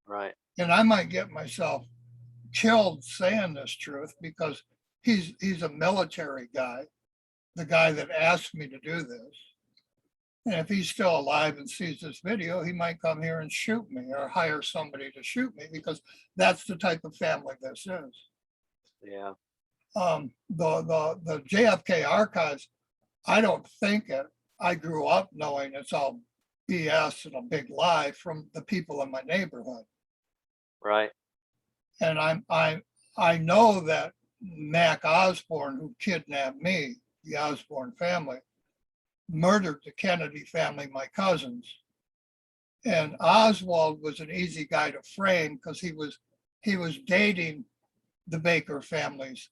Speaker 2: Right.
Speaker 1: And I might get myself killed saying this truth because he's a military guy, the guy that asked me to do this. And if he's still alive and sees this video, he might come here and shoot me or hire somebody to shoot me because that's the type of family this is.
Speaker 2: Yeah.
Speaker 1: The JFK archives, I don't think it. I grew up knowing it's all BS and a big lie from the people in my neighborhood.
Speaker 2: Right.
Speaker 1: And I know that Mac Osborne, who kidnapped me, the Osborne family, murdered the Kennedy family, my cousins. And Oswald was an easy guy to frame because he was dating the Baker family's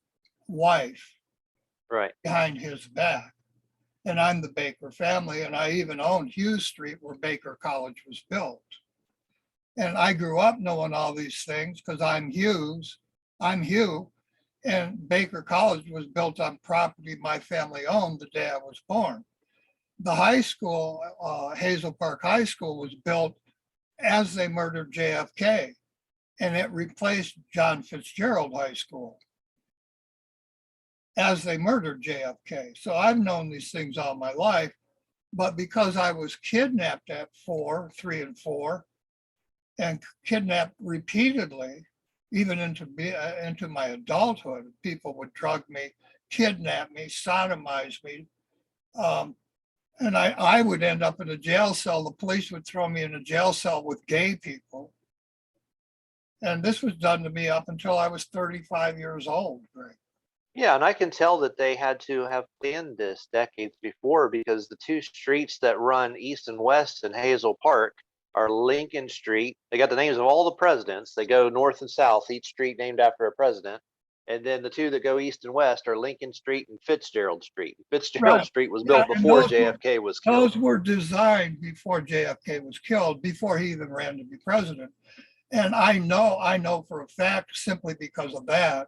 Speaker 1: wife,
Speaker 2: right,
Speaker 1: behind his back. And I'm the Baker family, and I even own Hugh Street where Baker College was built. And I grew up knowing all these things because I'm Hugh, and Baker College was built on property my family owned the day I was born. The high school, Hazel Park High School, was built as they murdered JFK, and it replaced John Fitzgerald High School as they murdered JFK. So I've known these things all my life, but because I was kidnapped at 3 and 4, and kidnapped repeatedly, even into my adulthood, people would drug me, kidnap me, sodomize me. And I would end up in a jail cell. The police would throw me in a jail cell with gay people. And this was done to me up until I was 35 years old, Greg.
Speaker 2: Yeah, and I can tell that they had to have planned this decades before because the 2 streets that run east and west in Hazel Park are Lincoln Street. They got the names of all the presidents. They go north and south, each street named after a president. And then the 2 that go east and west are Lincoln Street and Fitzgerald Street. Fitzgerald Street was built before JFK was killed.
Speaker 1: Those were designed before JFK was killed, before he even ran to be president. And I know for a fact, simply because of that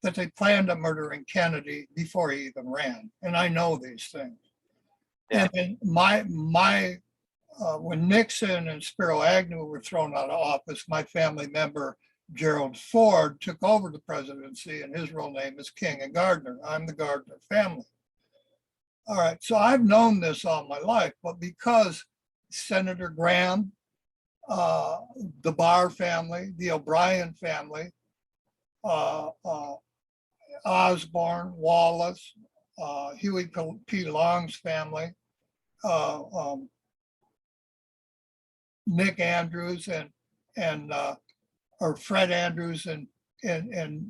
Speaker 1: they planned on murdering Kennedy before he even ran. And I know these things. Yeah. And when Nixon and Spiro Agnew were thrown out of office, my family member Gerald Ford took over the presidency, and his real name is King and Gardner. I'm the Gardner family. All right, so I've known this all my life, but because Senator Graham, the Barr family, the O'Brien family, Osborne, Wallace, Huey P. Long's family, Nick Andrews or Fred Andrews and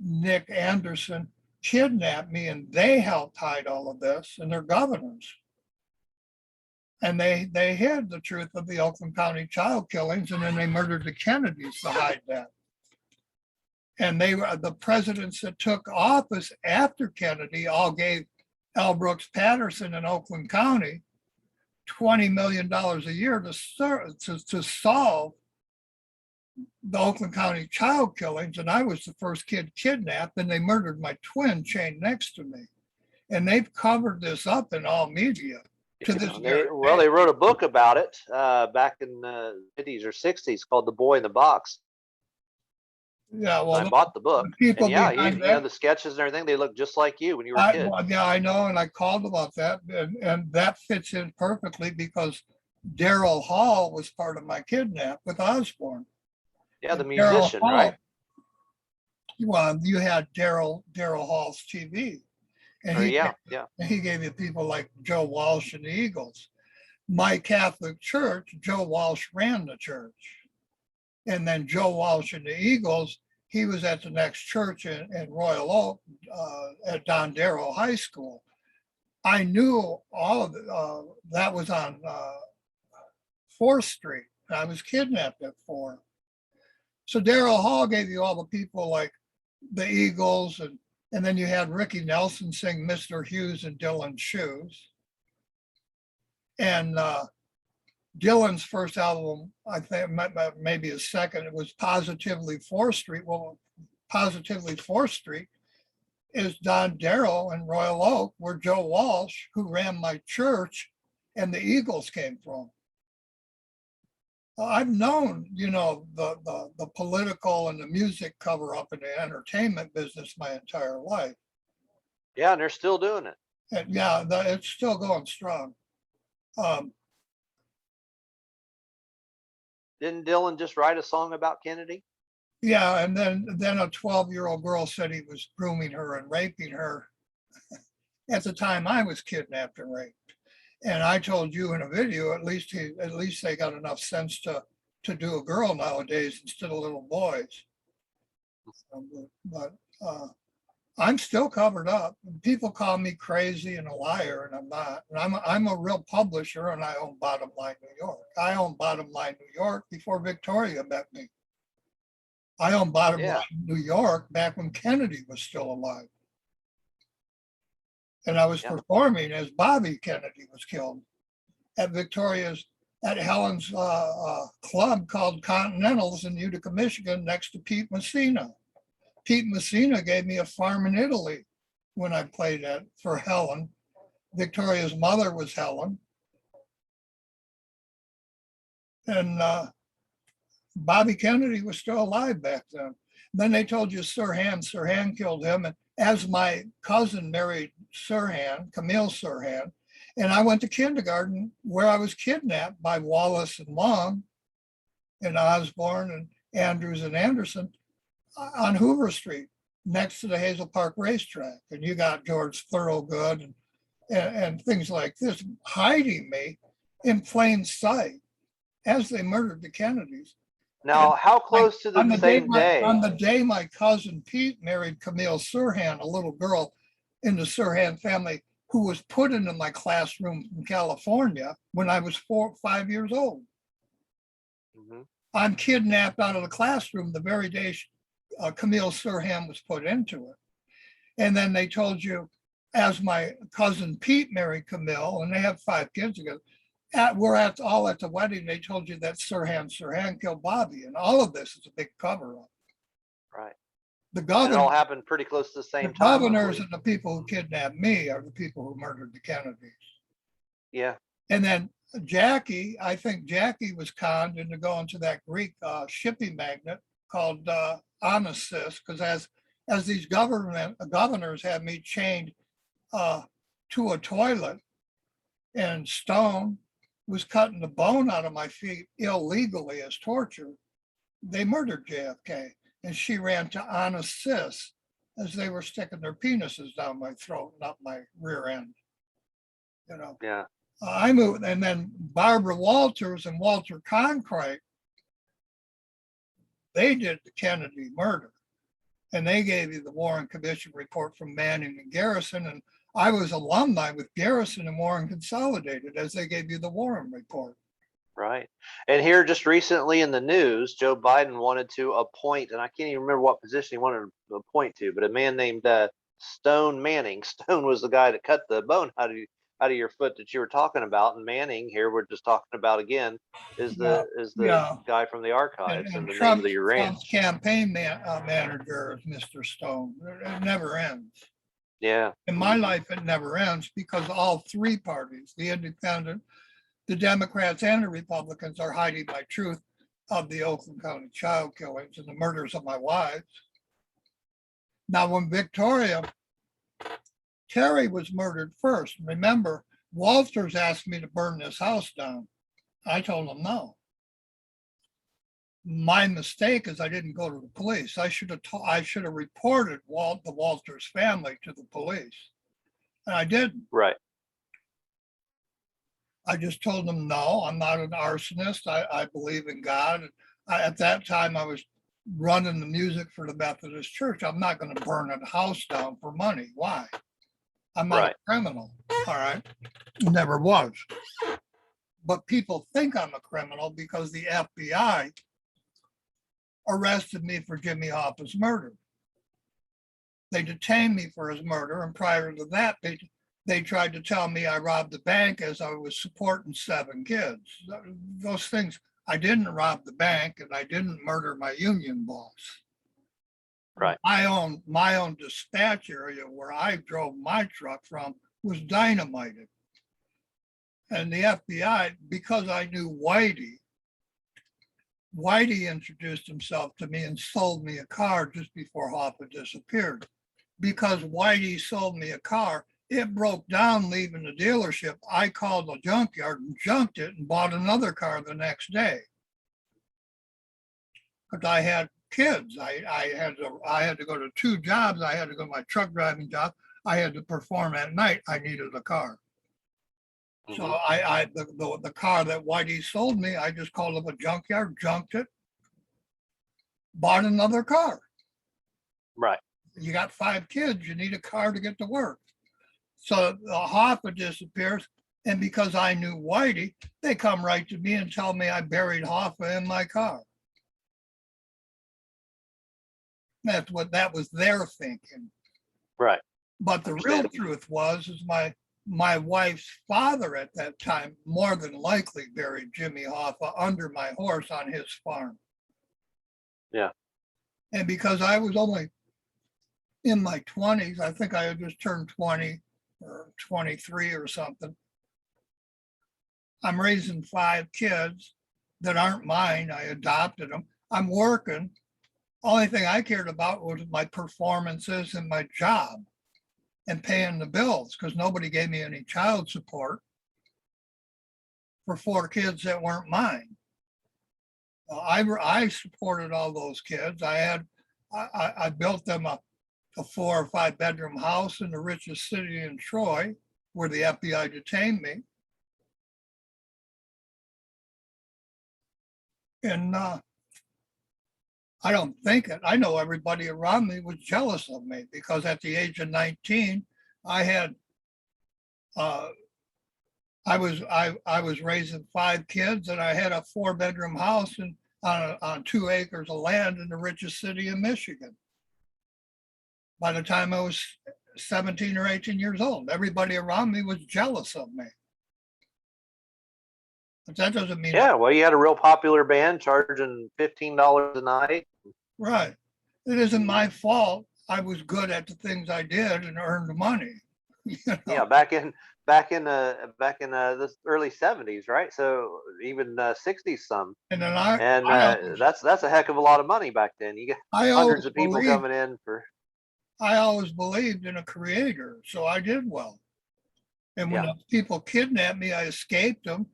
Speaker 1: Nick Anderson kidnapped me, and they helped hide all of this, and they're governors. And they hid the truth of the Oakland County child killings, and then they murdered the Kennedys to hide that. And they were the presidents that took office after Kennedy all gave L. Brooks Patterson in Oakland County $20 million a year to solve the Oakland County child killings. And I was the first kid kidnapped, and they murdered my twin chained next to me. And they've covered this up in all media.
Speaker 2: They wrote a book about it back in the 50s or 60s called The Boy in the Box.
Speaker 1: Yeah, well,
Speaker 2: I bought the book.
Speaker 1: People,
Speaker 2: and yeah, the sketches and everything, they look just like you when you were a kid.
Speaker 1: Yeah, I know, and I called about that, and that fits in perfectly because Daryl Hall was part of my kidnap with Osborne.
Speaker 2: Yeah, the musician, right?
Speaker 1: Well, you had Daryl Hall's TV, and he gave you people like Joe Walsh and the Eagles. My Catholic church, Joe Walsh ran the church, and then Joe Walsh and the Eagles. He was at the next church in Royal Oak at Don Darrow High School. I knew all of it. That was on 4th Street. I was kidnapped at 4. So Daryl Hall gave you all the people like the Eagles, and then you had Ricky Nelson sing Mr. Hughes in Dylan's shoes. And Dylan's first album, I think maybe his second, it was Positively 4th Street. Well, Positively 4th Street is Don Darrow and Royal Oak, where Joe Walsh, who ran my church, and the Eagles came from. I've known, the political and the music cover up in the entertainment business my entire life.
Speaker 2: Yeah, and they're still doing it.
Speaker 1: And yeah, it's still going strong.
Speaker 2: Didn't Dylan just write a song about Kennedy?
Speaker 1: Yeah, and then a 12-year-old girl said he was grooming her and raping her at the time I was kidnapped and raped. And I told you in a video, at least they got enough sense to do a girl nowadays instead of little boys. But I'm still covered up. People call me crazy and a liar, and I'm not. And I'm a real publisher, and I own Bottom Line New York. I owned Bottom Line New York before Victoria met me. I owned Bottom Line New York back when Kennedy was still alive. And I was performing as Bobby Kennedy was killed at Helen's club called Continentals in Utica, Michigan, next to Pete Messina. Pete Messina gave me a farm in Italy when I played for Helen. Victoria's mother was Helen. And Bobby Kennedy was still alive back then. Then they told you Sirhan killed him. And as my cousin married Camille Sirhan, and I went to kindergarten where I was kidnapped by Wallace and Long and Osborne and Andrews and Anderson on Hoover Street next to the Hazel Park racetrack. And you got George Thorogood and things like this hiding me in plain sight as they murdered the Kennedys.
Speaker 2: Now, how close to the same day?
Speaker 1: On the day my cousin Pete married Camille Sirhan, a little girl in the Sirhan family who was put into my classroom from California when I was 4 or 5 years old. Mm-hmm. I'm kidnapped out of the classroom the very day Camille Sirhan was put into it. And then they told you, as my cousin Pete married Camille, and they have 5 kids together, we're all at the wedding, they told you that Sirhan killed Bobby. And all of this is a big cover up.
Speaker 2: Right.
Speaker 1: The governor,
Speaker 2: it all happened pretty close to the same time.
Speaker 1: The governors and the people who kidnapped me are the people who murdered the Kennedys.
Speaker 2: Yeah.
Speaker 1: And then Jackie, I think Jackie was conned into going to that Greek shipping magnate called on assist, because as these governors had me chained to a toilet, and Stone was cutting the bone out of my feet illegally as torture, they murdered JFK, and she ran to on assist as they were sticking their penises down my throat and up my rear end. You know.
Speaker 2: Yeah.
Speaker 1: I moved, and then Barbara Walters and Walter Cronkite, they did the Kennedy murder, and they gave you the Warren Commission report from Manning and Garrison, and I was alumni with Garrison and Warren Consolidated as they gave you the Warren report.
Speaker 2: Right. And here just recently in the news, Joe Biden wanted to appoint, and I can't even remember what position he wanted to appoint to, but a man named Stone Manning. Stone was the guy that cut the bone out of your foot that you were talking about, and Manning here we're just talking about again is the guy from the archives and the name of your ranch.
Speaker 1: Trump's campaign manager is Mr. Stone. It never ends.
Speaker 2: Yeah.
Speaker 1: In my life, it never ends because all three parties, the independent, the Democrats, and the Republicans, are hiding my truth of the Oakland County child killings and the murders of my wives. Now, when Terry was murdered first. Remember, Walters asked me to burn this house down. I told him no. My mistake is I didn't go to the police. I should have reported the Walters family to the police, and I didn't.
Speaker 2: Right.
Speaker 1: I just told them, no, I'm not an arsonist. I believe in God. At that time, I was running the music for the Methodist Church. I'm not going to burn a house down for money. Why? I'm not a criminal. All right. Never was. But people think I'm a criminal because the FBI arrested me for Jimmy Hoffa's murder. They detained me for his murder. And prior to that, they tried to tell me I robbed the bank as I was supporting 7 kids. Those things, I didn't rob the bank and I didn't murder my union boss.
Speaker 2: Right.
Speaker 1: My own dispatch area where I drove my truck from was dynamited. And the FBI, because I knew Whitey introduced himself to me and sold me a car just before Hoffa disappeared. Because Whitey sold me a car, it broke down leaving the dealership. I called the junkyard and junked it and bought another car the next day. Because I had kids. I had to go to 2 jobs. I had to go to my truck driving job. I had to perform at night. I needed a car. Mm-hmm. So the car that Whitey sold me, I just called up a junkyard, junked it, bought another car.
Speaker 2: Right.
Speaker 1: You got 5 kids. You need a car to get to work. So Hoffa disappears. And because I knew Whitey, they come right to me and tell me I buried Hoffa in my car. That was their thinking.
Speaker 2: Right.
Speaker 1: But the real truth is my wife's father at that time more than likely buried Jimmy Hoffa under my horse on his farm.
Speaker 2: Yeah.
Speaker 1: And because I was only in my 20s, I think I had just turned 20 or 23 or something. I'm raising 5 kids that aren't mine. I adopted them. I'm working. Only thing I cared about was my performances and my job and paying the bills because nobody gave me any child support for 4 kids that weren't mine. I supported all those kids. I built them a 4 or 5 bedroom house in the richest city in Troy where the FBI detained me. And I don't think it. I know everybody around me was jealous of me because at the age of 19, I was raising 5 kids and I had a 4 bedroom house on 2 acres of land in the richest city in Michigan. By the time I was 17 or 18 years old, everybody around me was jealous of me. But that doesn't mean.
Speaker 2: Yeah, well, you had a real popular band charging $15 a night.
Speaker 1: Right. It isn't my fault. I was good at the things I did and earned money. You know?
Speaker 2: Yeah, back in the early 70s, right? So even 60s some.
Speaker 1: And then
Speaker 2: And
Speaker 1: I
Speaker 2: that's a heck of a lot of money back then. You get
Speaker 1: I
Speaker 2: hundreds
Speaker 1: always
Speaker 2: of people
Speaker 1: believed
Speaker 2: coming in for,
Speaker 1: I always believed in a creator, so I did well. And when
Speaker 2: yeah,
Speaker 1: the people kidnapped me, I escaped them.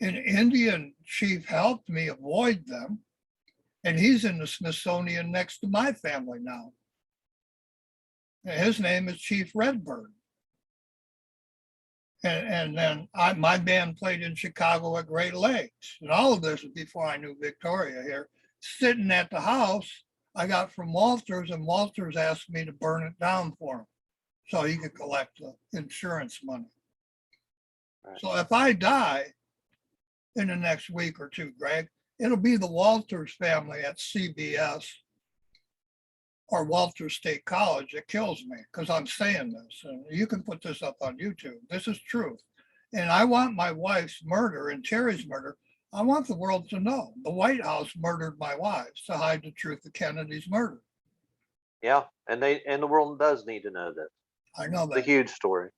Speaker 1: An Indian chief helped me avoid them, and he's in the Smithsonian next to my family now. And his name is Chief Redbird. And then my band played in Chicago at Great Lakes. And all of this was before I knew Victoria here. Sitting at the house, I got from Walters, and Walters asked me to burn it down for him so he could collect the insurance money.
Speaker 2: right.
Speaker 1: So if I die in the next week or two, Greg, it'll be the Walters family at CBS or Walters State College that kills me because I'm saying this. And you can put this up on YouTube. This is truth. And I want my wife's murder and Terry's murder. I want the world to know the White House murdered my wives to hide the truth of Kennedy's murder.
Speaker 2: Yeah, and the world does need to know this.
Speaker 1: I know
Speaker 2: It's a
Speaker 1: that.
Speaker 2: huge story.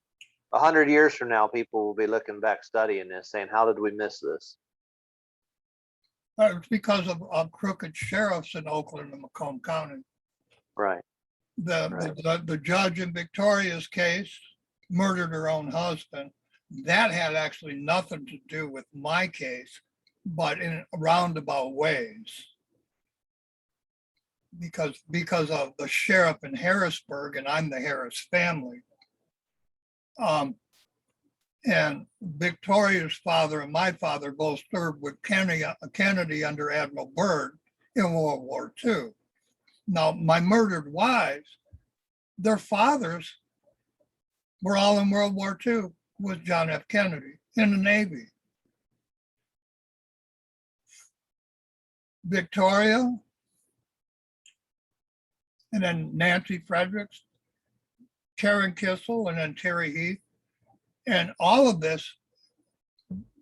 Speaker 2: 100 years from now, people will be looking back, studying this, saying, "How did we miss this?"
Speaker 1: It's because of crooked sheriffs in Oakland and Macomb County.
Speaker 2: Right.
Speaker 1: The judge in Victoria's case murdered her own husband. That had actually nothing to do with my case, but in roundabout ways. Because of the sheriff in Harrisburg, and I'm the Harris family. And Victoria's father and my father both served with Kennedy under Admiral Byrd in World War II. Now, my murdered wives, their fathers were all in World War II with John F. Kennedy in the Navy. Victoria, and then Nancy Fredericks, Karen Kissel, and then Terry Heath. And all of this,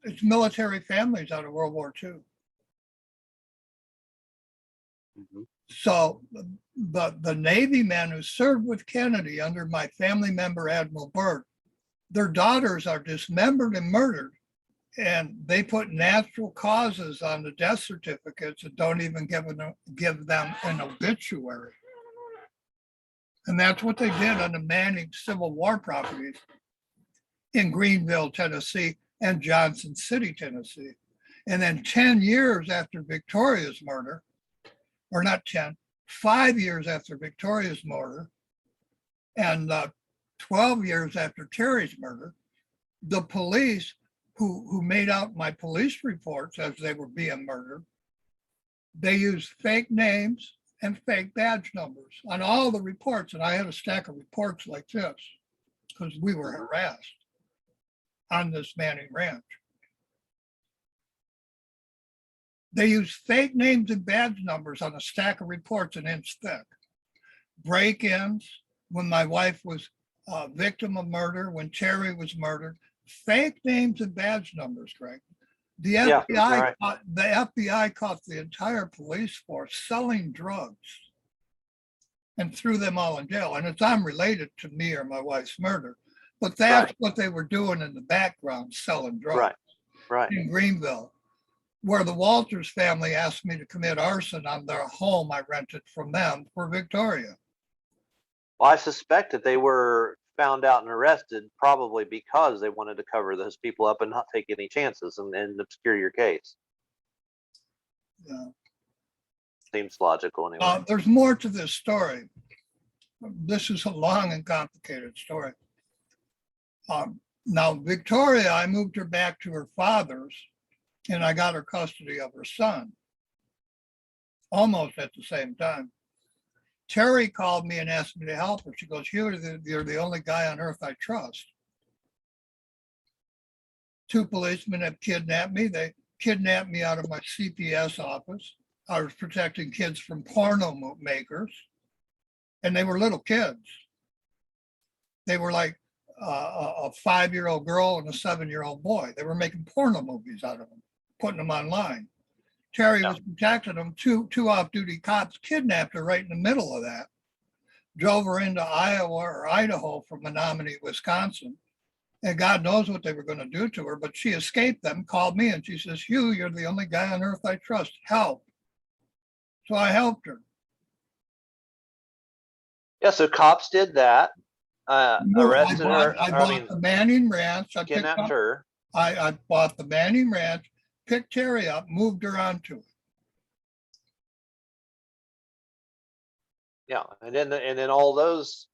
Speaker 1: it's military families out of World War II.
Speaker 2: Mm-hmm.
Speaker 1: So the Navy men who served with Kennedy under my family member, Admiral Byrd, their daughters are dismembered and murdered. And they put natural causes on the death certificates and don't even give them an obituary. And that's what they did on the Manning Civil War properties in Greenville, Tennessee, and Johnson City, Tennessee. And then 10 years after Victoria's murder, or not 10, 5 years after Victoria's murder, and 12 years after Terry's murder, the police who made out my police reports as they were being murdered, they used fake names and fake badge numbers on all the reports. And I had a stack of reports like this because we were harassed on this Manning Ranch. They used fake names and badge numbers on a stack of reports an inch thick. Break-ins, when my wife was a victim of murder, when Terry was murdered, fake names and badge numbers, Greg. The FBI caught the entire police force selling drugs and threw them all in jail. And it's unrelated to me or my wife's murder, but that's what they were doing in the background, selling drugs in Greenville, where the Walters family asked me to commit arson on their home I rented from them for Victoria.
Speaker 2: Well, I suspect that they were found out and arrested probably because they wanted to cover those people up and not take any chances and obscure your case.
Speaker 1: Yeah.
Speaker 2: Seems logical anyway.
Speaker 1: There's more to this story. This is a long and complicated story. Now, Victoria, I moved her back to her father's, and I got her custody of her son almost at the same time. Terry called me and asked me to help her. She goes, Hugh, you're the only guy on earth I trust. 2 policemen have kidnapped me. They kidnapped me out of my CPS office. I was protecting kids from porno makers, and they were little kids. They were like a 5-year-old girl and a 7-year-old boy. They were making porno movies out of them, putting them online. Terry was protecting them. Two off-duty cops kidnapped her right in the middle of that, drove her into Iowa or Idaho from Menominee, Wisconsin, And God knows what they were going to do to her, but she escaped them, called me, and she says, Hugh, you're the only guy on earth I trust. Help. So I helped her.
Speaker 2: Yeah, so cops did that. Arrested her.
Speaker 1: I bought the Manning Ranch.
Speaker 2: Kidnapped her.
Speaker 1: I bought the Manning Ranch, picked Terry up, moved her onto it.
Speaker 2: Yeah, and then all those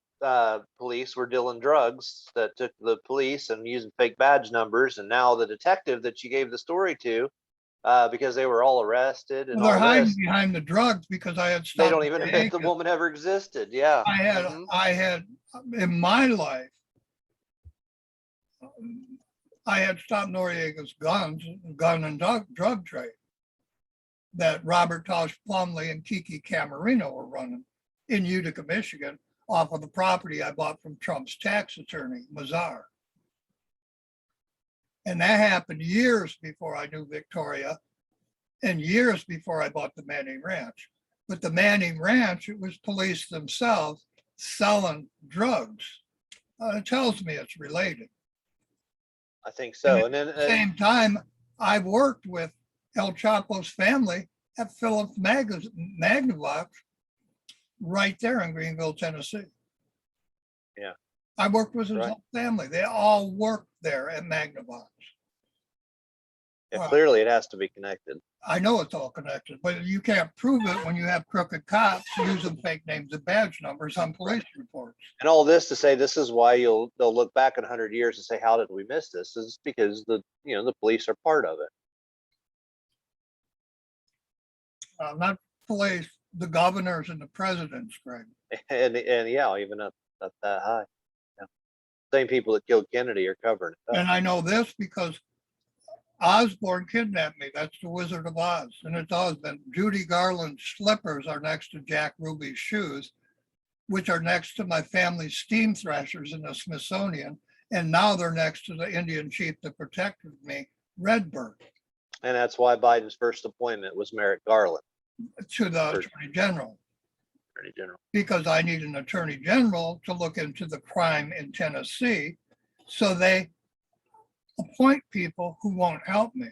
Speaker 2: police were dealing drugs that took the police and using fake badge numbers, and now the detective that you gave the story to, because they were all arrested and
Speaker 1: Well, they're
Speaker 2: all
Speaker 1: hiding
Speaker 2: this,
Speaker 1: behind the drugs because I had stopped.
Speaker 2: they don't even admit the woman ever existed. Yeah,
Speaker 1: I had in my life, I had stopped Noriega's gun and drug trade that Robert Tosh Plumley and Kiki Camarino were running in Utica, Michigan, off of the property I bought from Trump's tax attorney, Mazar. And that happened years before I knew Victoria and years before I bought the Manning Ranch. But the Manning Ranch, it was police themselves selling drugs. It tells me it's related.
Speaker 2: I think so.
Speaker 1: And then at the same time, I've worked with El Chapo's family at Phillips Magnavox right there in Greenville, Tennessee.
Speaker 2: Yeah.
Speaker 1: I worked with his whole family. They all worked there at Magnavox.
Speaker 2: Yeah, clearly it has to be connected.
Speaker 1: I know it's all connected, but you can't prove it when you have crooked cops using fake names and badge numbers on police reports.
Speaker 2: And all this to say, this is why they'll look back in 100 years and say, how did we miss this? Is because the police are part of it.
Speaker 1: Not police, the governors and the presidents, Greg.
Speaker 2: And yeah, even up that high. Yeah. Same people that killed Kennedy are covering it up.
Speaker 1: And I know this because Osborne kidnapped me. That's the Wizard of Oz. And it's Osborne. Judy Garland's slippers are next to Jack Ruby's shoes, which are next to my family's steam thrashers in the Smithsonian. And now they're next to the Indian chief that protected me, Redbird.
Speaker 2: And that's why Biden's first appointment was Merrick Garland.
Speaker 1: To the Attorney General.
Speaker 2: Attorney General.
Speaker 1: Because I need an Attorney General to look into the crime in Tennessee. So they appoint people who won't help me.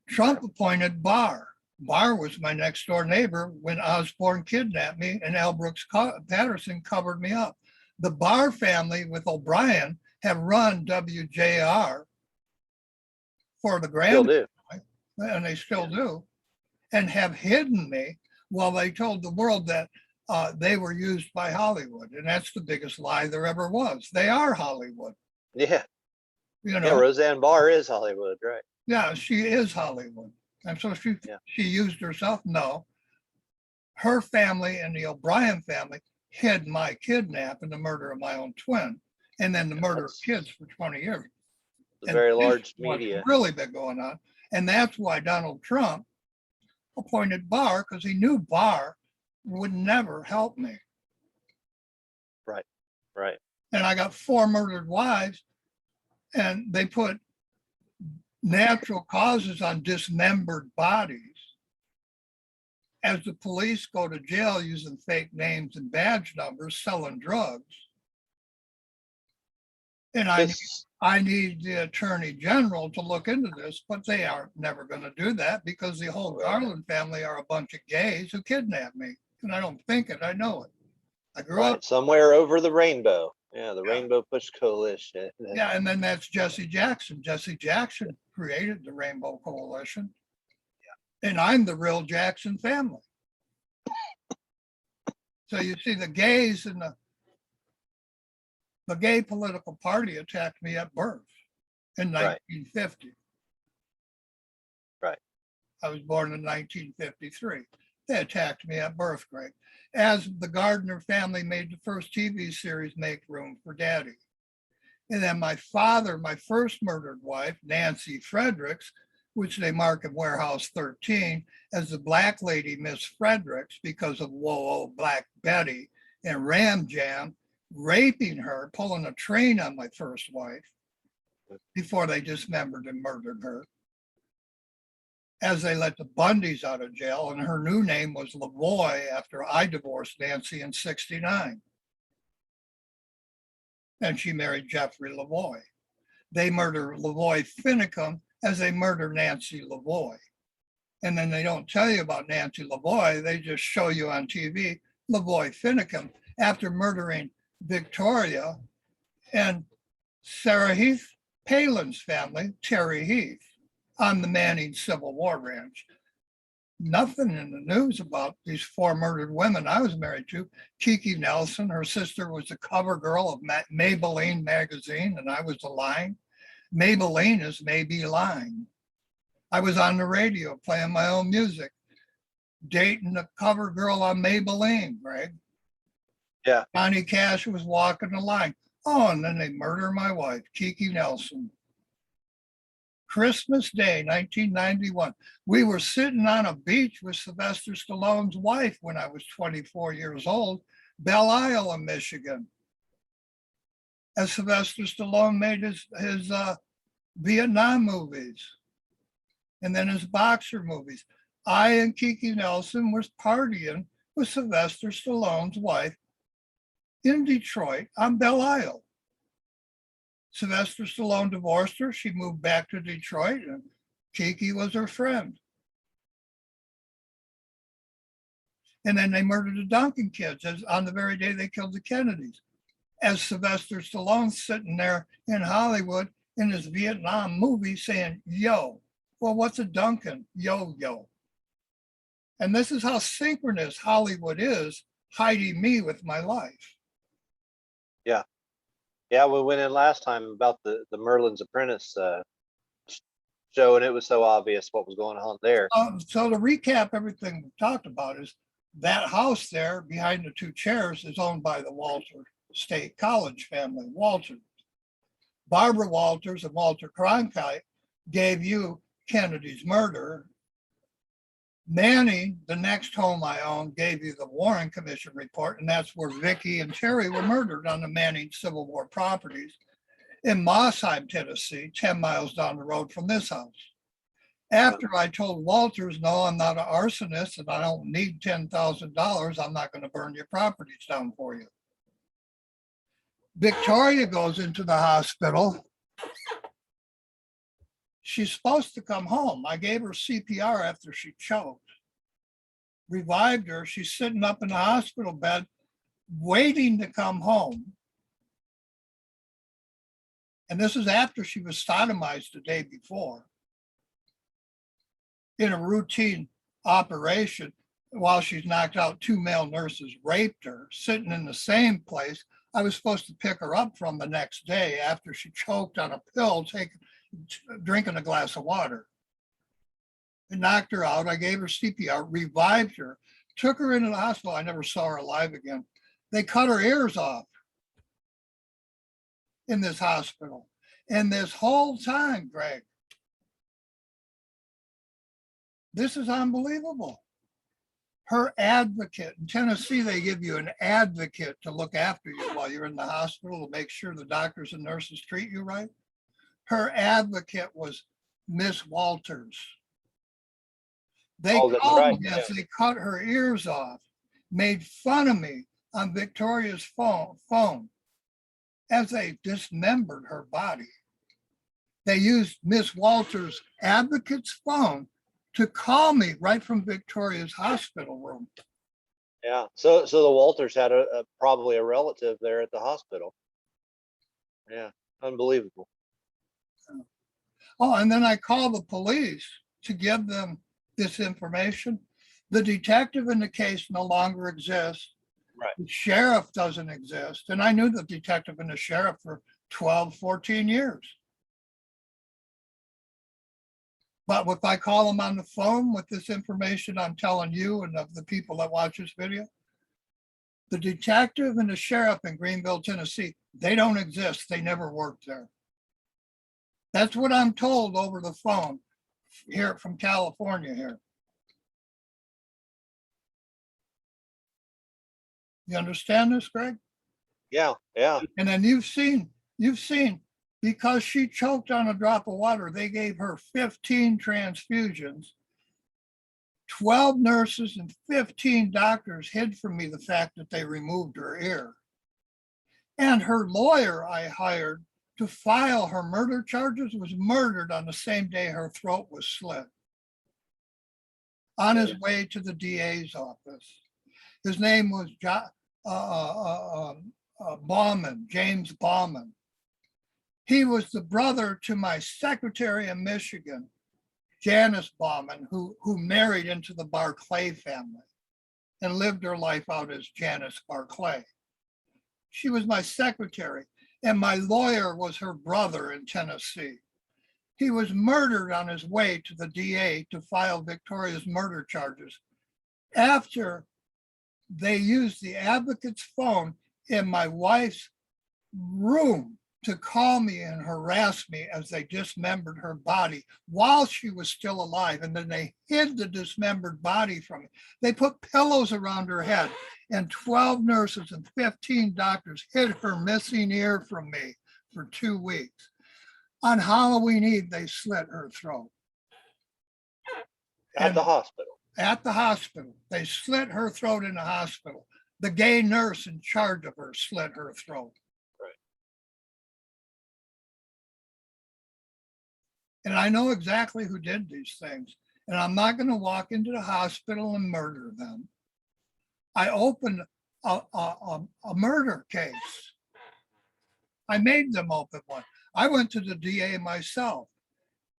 Speaker 1: Trump appointed Barr. Barr was my next door neighbor when Osborne kidnapped me and L. Brooks Patterson covered me up. The Barr family with O'Brien have run WJR for the grand, and they still do, and have hidden me while they told the world that they were used by Hollywood. And that's the biggest lie there ever was. They are Hollywood.
Speaker 2: Yeah.
Speaker 1: You know,
Speaker 2: yeah, Roseanne Barr is Hollywood, right?
Speaker 1: Yeah, she is Hollywood. And so she used herself? No. Her family and the O'Brien family hid my kidnap and the murder of my own twin, and then the murder of kids for 20 years.
Speaker 2: It's very large media.
Speaker 1: Really been going on. And that's why Donald Trump appointed Barr, because he knew Barr would never help me.
Speaker 2: Right, right.
Speaker 1: And I got 4 murdered wives, and they put natural causes on dismembered bodies. As the police go to jail using fake names and badge numbers, selling drugs. And I need the Attorney General to look into this, but they are never going to do that because the whole Garland family are a bunch of gays who kidnapped me. And I don't think it, I know it. I grew up
Speaker 2: somewhere over the rainbow. Yeah, the Rainbow Push Coalition.
Speaker 1: Yeah, and then that's Jesse Jackson. Jesse Jackson created the Rainbow Coalition. Yeah. And I'm the real Jackson family. So you see the gays and the gay political party attacked me at birth in 1950.
Speaker 2: Right.
Speaker 1: I was born in 1953. They attacked me at birth, Greg. As the Gardner family made the first TV series, Make Room for Daddy. And then my father, my first murdered wife, Nancy Fredericks, which they mark in Warehouse 13 as the Black Lady Miss Fredericks because of Whoa, Black Betty and Ram Jam, raping her, pulling a train on my first wife before they dismembered and murdered her. As they let the Bundys out of jail, and her new name was Lavoie after I divorced Nancy in '69. And she married Jeffrey Lavoie. they murder Lavoy Finicum as they murder Nancy Lavoy. And then they don't tell you about Nancy Lavoy. They just show you on TV Lavoy Finicum after murdering Victoria and Sarah Heath Palin's family, Terry Heath, on the Manning Civil War Ranch. Nothing in the news about these 4 murdered women I was married to. Kiki Nelson, her sister, was the cover girl of Maybelline magazine, and I was the line. Maybelline is maybe lying. I was on the radio playing my own music, dating the cover girl on Maybelline, Greg.
Speaker 2: Yeah.
Speaker 1: Johnny Cash was walking the line. Oh, and then they murder my wife, Kiki Nelson. Christmas Day, 1991. We were sitting on a beach with Sylvester Stallone's wife when I was 24 years old, Belle Isle in Michigan. As Sylvester Stallone made his Vietnam movies and then his boxer movies. I and Kiki Nelson was partying with Sylvester Stallone's wife in Detroit on Belle Isle. Sylvester Stallone divorced her. She moved back to Detroit, and Kiki was her friend. And then they murdered the Duncan kids on the very day they killed the Kennedys. As Sylvester Stallone's sitting there in Hollywood in his Vietnam movie saying, yo, well, what's a Duncan? Yo, yo. And this is how synchronous Hollywood is, hiding me with my life.
Speaker 2: Yeah. Yeah, we went in last time about the Merlin's Apprentice show, and it was so obvious what was going on there.
Speaker 1: So to recap everything we've talked about is that house there behind the 2 chairs is owned by the Walter State College family, Walters. Barbara Walters and Walter Cronkite gave you Kennedy's murder. Manning, the next home I owned, gave you the Warren Commission report, and that's where Vicky and Terry were murdered on the Manning Civil War properties in Mossheim, Tennessee, 10 miles down the road from this house. After I told Walters, no, I'm not an arsonist and I don't need $10,000, I'm not going to burn your properties down for you. Victoria goes into the hospital. She's supposed to come home. I gave her CPR after she choked, revived her. She's sitting up in the hospital bed, waiting to come home. And this is after she was sodomized the day before in a routine operation. While she's knocked out, 2 male nurses raped her, sitting in the same place I was supposed to pick her up from the next day after she choked on a pill, drinking a glass of water. It knocked her out. I gave her CPR, revived her, took her into the hospital. I never saw her alive again. They cut her ears off in this hospital. And this whole time, Greg, this is unbelievable. Her advocate in Tennessee, they give you an advocate to look after you while you're in the hospital to make sure the doctors and nurses treat you right. Her advocate was Miss Walters. They called me as they cut her ears off, made fun of me on Victoria's phone as they dismembered her body. They used Miss Walters' advocate's phone to call me right from Victoria's hospital room.
Speaker 2: Yeah, so the Walters had probably a relative there at the hospital. Yeah, unbelievable.
Speaker 1: Oh, and then I called the police to give them this information. The detective in the case no longer exists.
Speaker 2: Right.
Speaker 1: The sheriff doesn't exist. And I knew the detective and the sheriff for 12, 14 years. But if I call them on the phone with this information I'm telling you and of the people that watch this video, the detective and the sheriff in Greenville, Tennessee, they don't exist. They never worked there. That's what I'm told over the phone here from California here. You understand this, Greg?
Speaker 2: Yeah, yeah.
Speaker 1: And then you've seen, because she choked on a drop of water, they gave her 15 transfusions. 12 nurses and 15 doctors hid from me the fact that they removed her ear. And her lawyer I hired to file her murder charges was murdered on the same day her throat was slit on his way to the DA's office. His name was Bauman, James Bauman. He was the brother to my secretary of Michigan, Janice Bauman, who married into the Barclay family and lived her life out as Janice Barclay. She was my secretary, and my lawyer was her brother in Tennessee. He was murdered on his way to the DA to file Victoria's murder charges after they used the advocate's phone in my wife's room to call me and harass me as they dismembered her body while she was still alive. And then they hid the dismembered body from me. They put pillows around her head, and 12 nurses and 15 doctors hid her missing ear from me for 2 weeks. On Halloween Eve, they slit her throat.
Speaker 2: At the hospital.
Speaker 1: At the hospital. They slit her throat in the hospital. The gay nurse in charge of her slit her throat.
Speaker 2: Right.
Speaker 1: And I know exactly who did these things. And I'm not going to walk into the hospital and murder them. I opened a murder case. I made them open one. I went to the DA myself,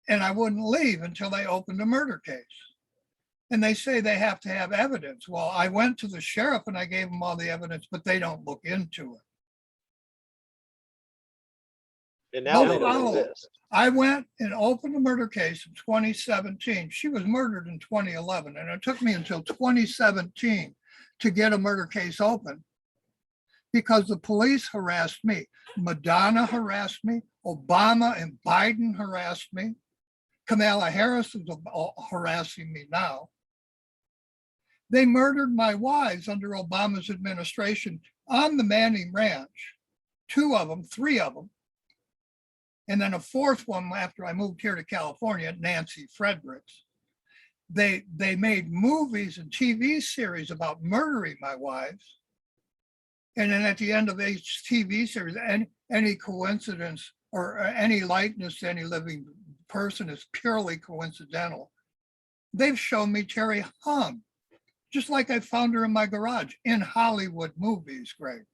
Speaker 1: and I wouldn't leave until they opened a murder case. And they say they have to have evidence. Well, I went to the sheriff and I gave them all the evidence, but they don't look into it.
Speaker 2: And now they don't
Speaker 1: follow-up.
Speaker 2: exist.
Speaker 1: I went and opened a murder case in 2017. She was murdered in 2011, and it took me until 2017 to get a murder case open because the police harassed me. Madonna harassed me. Obama and Biden harassed me. Kamala Harris is harassing me now. They murdered my wives under Obama's administration on the Manning Ranch. 2 of them, 3 of them. And then a 4th one after I moved here to California, Nancy Fredericks. They made movies and TV series about murdering my wives. And then at the end of each TV series, any coincidence or any likeness to any living person is purely coincidental. They've shown me Terry hung, just like I found her in my garage in Hollywood movies, Greg.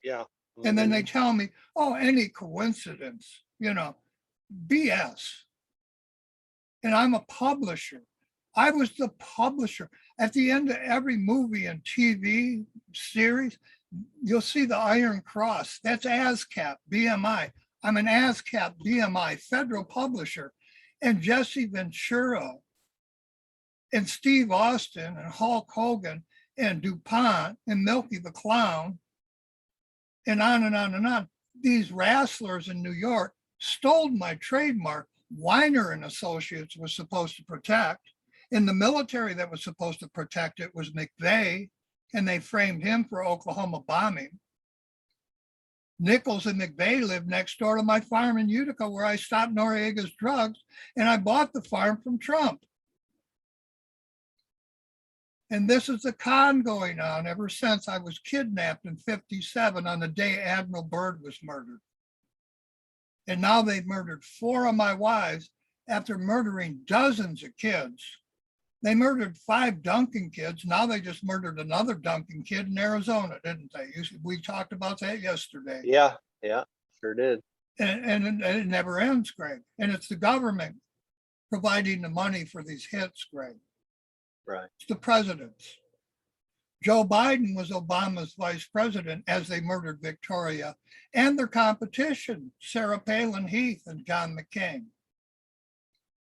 Speaker 2: Yeah.
Speaker 1: And then they tell me, oh, any coincidence, BS. And I'm a publisher. I was the publisher. At the end of every movie and TV series, you'll see the Iron Cross. That's ASCAP, BMI. I'm an ASCAP, BMI federal publisher. And Jesse Ventura and Steve Austin and Hulk Hogan and DuPont and Milky the Clown and on and on and on. These wrestlers in New York stole my trademark. Weiner and Associates was supposed to protect. In the military that was supposed to protect it was McVeigh, and they framed him for Oklahoma bombing. Nichols and McVeigh lived next door to my farm in Utica where I stopped Noriega's drugs, and I bought the farm from Trump. And this is the con going on ever since I was kidnapped in 57 on the day Admiral Byrd was murdered. And now they've murdered 4 of my wives after murdering dozens of kids. They murdered 5 Duncan kids. Now they just murdered another Duncan kid in Arizona, didn't they? We talked about that yesterday.
Speaker 2: Yeah, sure did.
Speaker 1: And it never ends, Greg. And it's the government providing the money for these hits, Greg.
Speaker 2: Right.
Speaker 1: It's the presidents. Joe Biden was Obama's vice president as they murdered Victoria and their competition, Sarah Palin Heath and John McCain.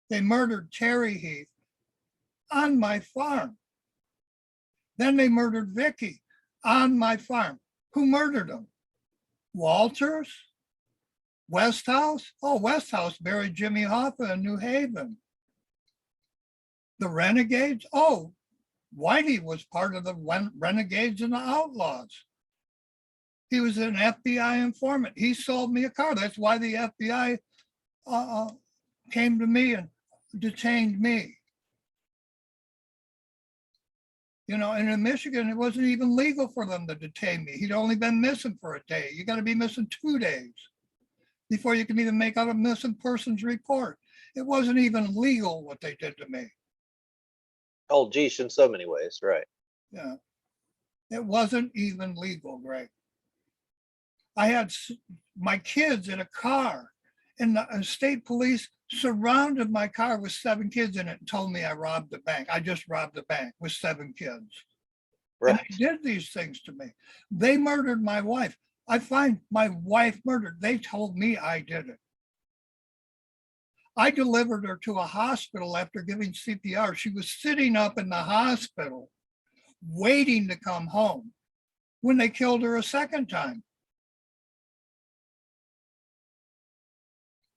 Speaker 1: They murdered Terry Heath on my farm. Then they murdered Vicky on my farm. Who murdered them? Walters? Westhouse? Oh, Westhouse buried Jimmy Hoffa in New Haven. The Renegades? Oh, Whitey was part of the Renegades and the Outlaws. He was an FBI informant. He sold me a car. That's why the FBI came to me and detained me. And in Michigan, it wasn't even legal for them to detain me. He'd only been missing for a day. You got to be missing 2 days. before you can even make out a missing persons report. It wasn't even legal what they did to me.
Speaker 2: Oh, geez, in so many ways, right?
Speaker 1: Yeah. It wasn't even legal, Greg. I had my kids in a car, and the state police surrounded my car with 7 kids in it and told me I robbed the bank. I just robbed the bank with 7 kids. And
Speaker 2: Right.
Speaker 1: they did these things to me. They murdered my wife. I find my wife murdered. They told me I did it. I delivered her to a hospital after giving CPR. She was sitting up in the hospital waiting to come home when they killed her a second time.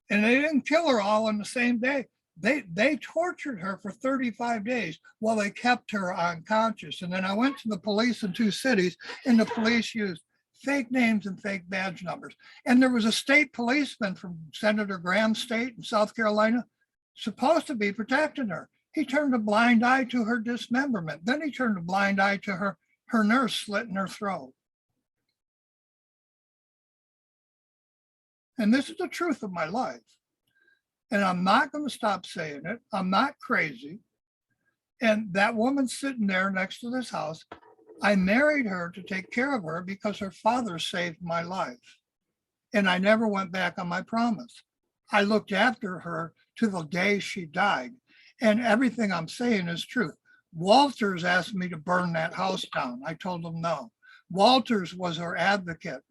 Speaker 1: And they didn't kill her all in the same day. They tortured her for 35 days while they kept her unconscious. And then I went to the police in 2 cities, and the police used fake names and fake badge numbers. And there was a state policeman from Senator Graham's state in South Carolina supposed to be protecting her. He turned a blind eye to her dismemberment. Then he turned a blind eye to her nurse slitting her throat. And this is the truth of my life. And I'm not going to stop saying it. I'm not crazy. And that woman sitting there next to this house, I married her to take care of her because her father saved my life. And I never went back on my promise. I looked after her to the day she died. And everything I'm saying is truth. Walters asked me to burn that house down. I told him no. Walters was her advocate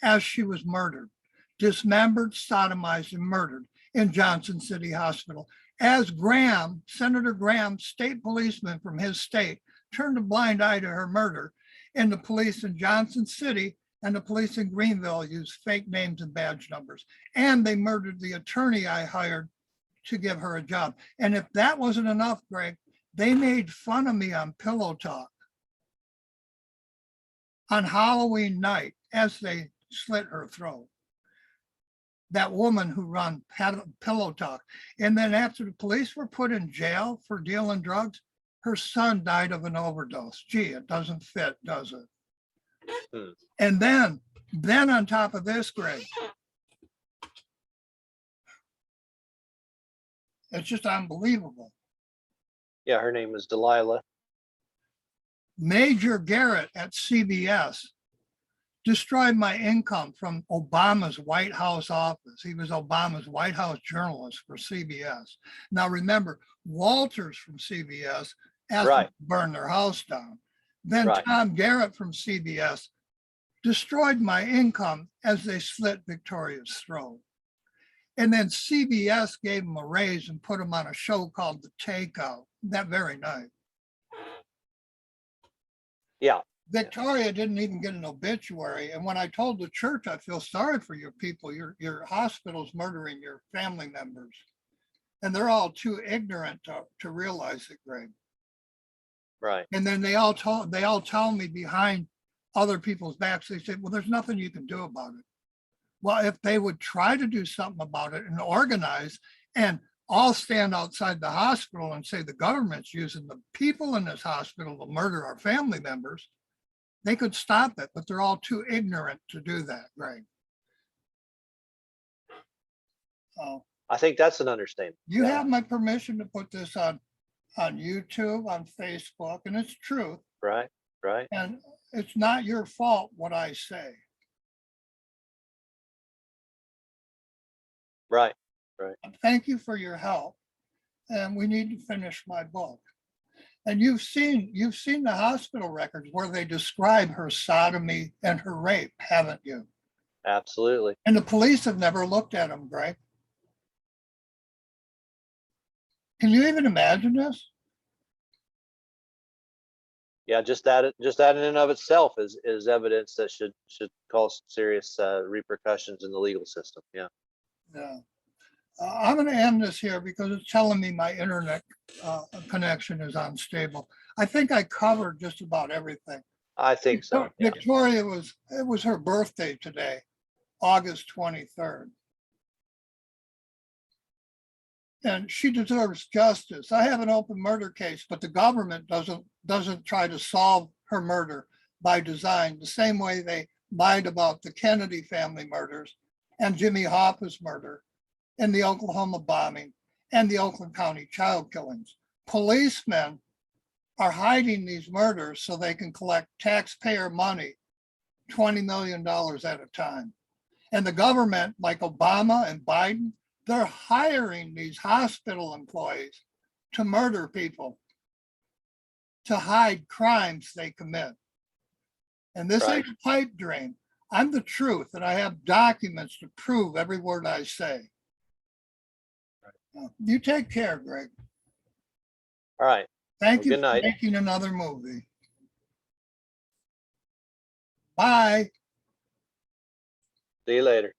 Speaker 1: as she was murdered, dismembered, sodomized, and murdered in Johnson City Hospital. As Graham, Senator Graham, state policeman from his state, turned a blind eye to her murder, and the police in Johnson City and the police in Greenville used fake names and badge numbers. And they murdered the attorney I hired to give her a job. And if that wasn't enough, Greg, they made fun of me on Pillow Talk on Halloween night as they slit her throat. That woman who run Pillow Talk. And then after the police were put in jail for dealing drugs, her son died of an overdose. Gee, it doesn't fit, does it? And then on top of this, Greg, it's just unbelievable.
Speaker 2: Yeah, her name is Delilah.
Speaker 1: Major Garrett at CBS destroyed my income from Obama's White House office. He was Obama's White House journalist for CBS. Now remember, Walters from CBS asked them to burn their house down. Then Tom Garrett from CBS destroyed my income as they slit Victoria's throat. And then CBS gave him a raise and put him on a show called The Takeout that very night.
Speaker 2: Yeah.
Speaker 1: Victoria didn't even get an obituary. And when I told the church, I feel sorry for your people, your hospital's murdering your family members. And they're all too ignorant to realize it, Greg.
Speaker 2: Right.
Speaker 1: And then they all tell me behind other people's backs, they say, well, there's nothing you can do about it. Well, if they would try to do something about it and organize and all stand outside the hospital and say the government's using the people in this hospital to murder our family members, they could stop it, but they're all too ignorant to do that, Greg. Oh,
Speaker 2: I think that's an understatement.
Speaker 1: you have my permission to put this on YouTube, on Facebook, and it's truth.
Speaker 2: Right.
Speaker 1: And it's not your fault what I say.
Speaker 2: Right.
Speaker 1: Thank you for your help. And we need to finish my book. And you've seen the hospital records where they describe her sodomy and her rape, haven't you?
Speaker 2: Absolutely.
Speaker 1: And the police have never looked at them, Greg. Can you even imagine this?
Speaker 2: Yeah, just that in and of itself is evidence that should cause serious repercussions in the legal system. Yeah.
Speaker 1: Yeah. I'm going to end this here because it's telling me my internet connection is unstable. I think I covered just about everything.
Speaker 2: I think so. Yeah.
Speaker 1: Victoria it was her birthday today, August 23rd. And she deserves justice. I have an open murder case, but the government doesn't try to solve her murder by design, the same way they lied about the Kennedy family murders and Jimmy Hoffa's murder and the Oklahoma bombing and the Oakland County child killings. Policemen are hiding these murders so they can collect taxpayer money, $20 million at a time. And the government, like Obama and Biden, they're hiring these hospital employees to murder people, to hide crimes they commit. And this ain't a pipe dream. I'm the truth, and I have documents to prove every word I say. You take care, Greg.
Speaker 2: All right.
Speaker 1: Thank you
Speaker 2: Good
Speaker 1: for
Speaker 2: night.
Speaker 1: making another movie. Bye.
Speaker 2: See you later.